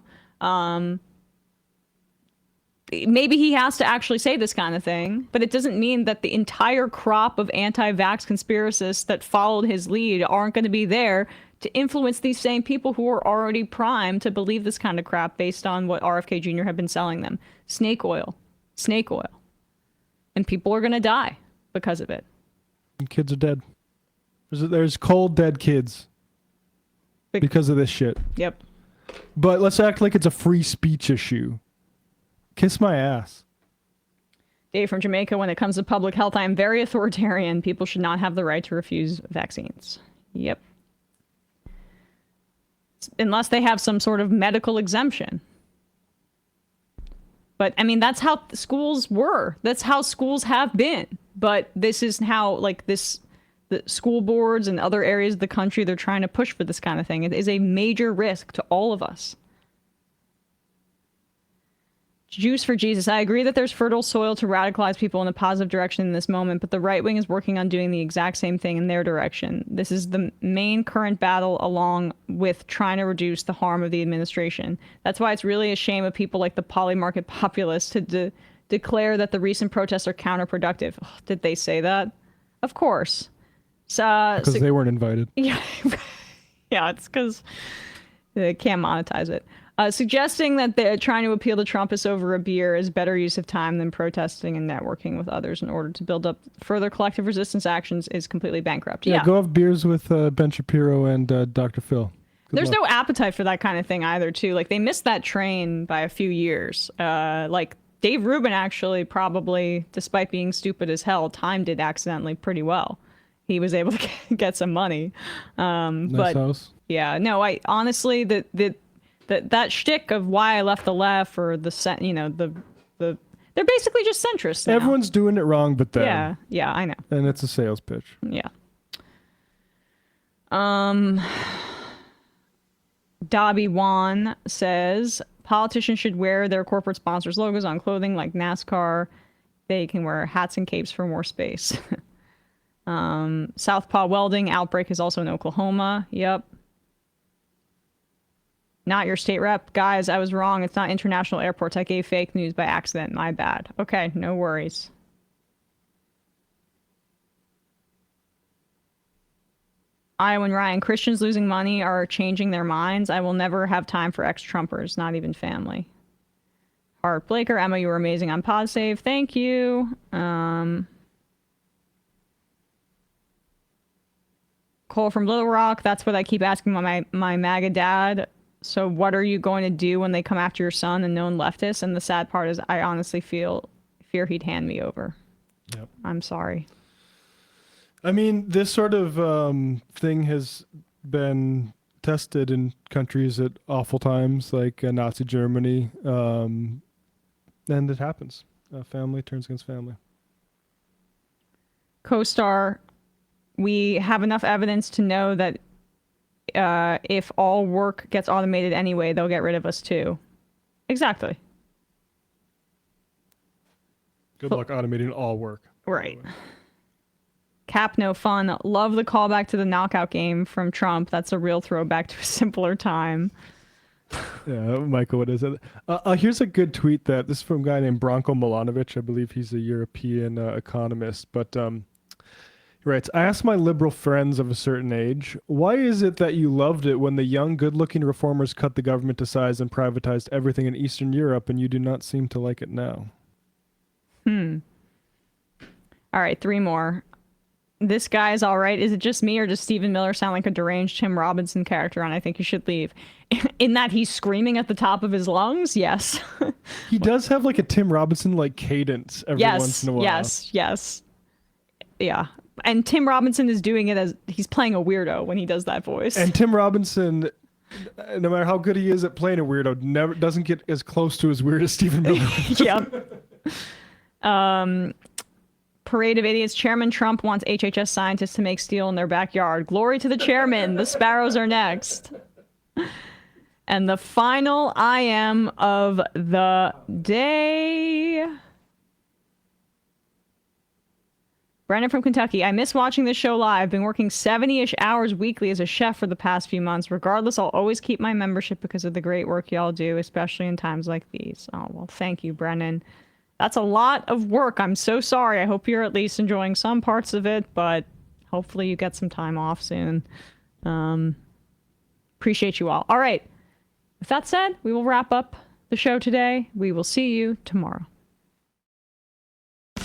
Maybe he has to actually say this kind of thing, but it doesn't mean that the entire crop of anti-vax conspiracists that followed his lead aren't going to be there to influence these same people who are already primed to believe this kind of crap based on what RFK Jr. had been selling them. Snake oil. And people are going to die because of it. And kids are dead. There's cold dead kids because of this shit. Yep. But let's act like it's a free speech issue. Kiss my ass. Dave from Jamaica, when it comes to public health, I am very authoritarian. People should not have the right to refuse vaccines. Yep. Unless they have some sort of medical exemption. But, I mean, that's how schools were. That's how schools have been. But this is how, the school boards and other areas of the country, they're trying to push for this kind of thing. It is a major risk to all of us. Juice for Jesus. I agree that there's fertile soil to radicalize people in a positive direction in this moment, but the right wing is working on doing the exact same thing in their direction. This is the main current battle, along with trying to reduce the harm of the administration. That's why it's really a shame of people like the polymarket populists to declare that the recent protests are counterproductive. Oh, did they say that? Of course. Because they weren't invited. Yeah. Yeah, it's because they can't monetize it. Suggesting that they're trying to appeal to Trumpists over a beer is better use of time than protesting and networking with others in order to build up further collective resistance actions is completely bankrupt. Yeah. Go have beers with Ben Shapiro and Dr. Phil. There's no appetite for that kind of thing either, too. Like, they missed that train by a few years. Like, Dave Rubin actually probably, despite being stupid as hell, timed it accidentally pretty well. He was able to get some money. Nice house. Yeah, no, I honestly, that shtick of why I left the left or they're basically just centrists now. Everyone's doing it wrong but them. Yeah, I know. And it's a sales pitch. Yeah. Dobby Wan says politicians should wear their corporate sponsors' logos on clothing like NASCAR. They can wear hats and capes for more space. Southpaw Welding, outbreak is also in Oklahoma. Yep. Not your state rep. Guys, I was wrong. It's not international airports. I gave fake news by accident. My bad. Okay, no worries. Iowan Ryan, Christians losing money are changing their minds. I will never have time for ex-Trumpers, not even family. Hart Blaker, Emma, you were amazing on PodSave. Thank you. Cole from Little Rock, that's what I keep asking my MAGA dad. So what are you going to do when they come after your son and known leftists? And the sad part is I honestly fear he'd hand me over. Yep. I'm sorry. I mean, this sort of thing has been tested in countries at awful times, like Nazi Germany, and it happens. Family turns against family. Co-star, we have enough evidence to know that if all work gets automated anyway, they'll get rid of us too. Exactly. Good luck automating all work. Right. Cap no fun. Love the callback to the knockout game from Trump. That's a real throwback to a simpler time. Yeah, Michael, what is it? Here's a good tweet this is from a guy named Branko Milanovic. I believe he's a European economist, but he writes, I asked my liberal friends of a certain age, why is it that you loved it when the young, good-looking reformers cut the government to size and privatized everything in Eastern Europe, and you do not seem to like it now? All right, 3 more. This guy's all right. Is it just me or does Stephen Miller sound like a deranged Tim Robinson character and I think you should leave? In that he's screaming at the top of his lungs? Yes. He does have like a Tim Robinson-like cadence every once in a while. Yes. Yeah. And Tim Robinson is doing it as he's playing a weirdo when he does that voice. And Tim Robinson, no matter how good he is at playing a weirdo, never doesn't get as close to as weird as Stephen Miller. Yeah. Parade of Idiots. Chairman Trump wants HHS scientists to make steel in their backyard. Glory to the chairman. The sparrows are next. And the final I am of the day. Brandon from Kentucky. I miss watching this show live. Been working 70-ish hours weekly as a chef for the past few months. Regardless, I'll always keep my membership because of the great work y'all do, especially in times like these. Oh, well, thank you, Brennan. That's a lot of work. I'm so sorry. I hope you're at least enjoying some parts of it, but hopefully you get some time off soon. Appreciate you all. All right. With that said, we will wrap up the show today. We will see you tomorrow.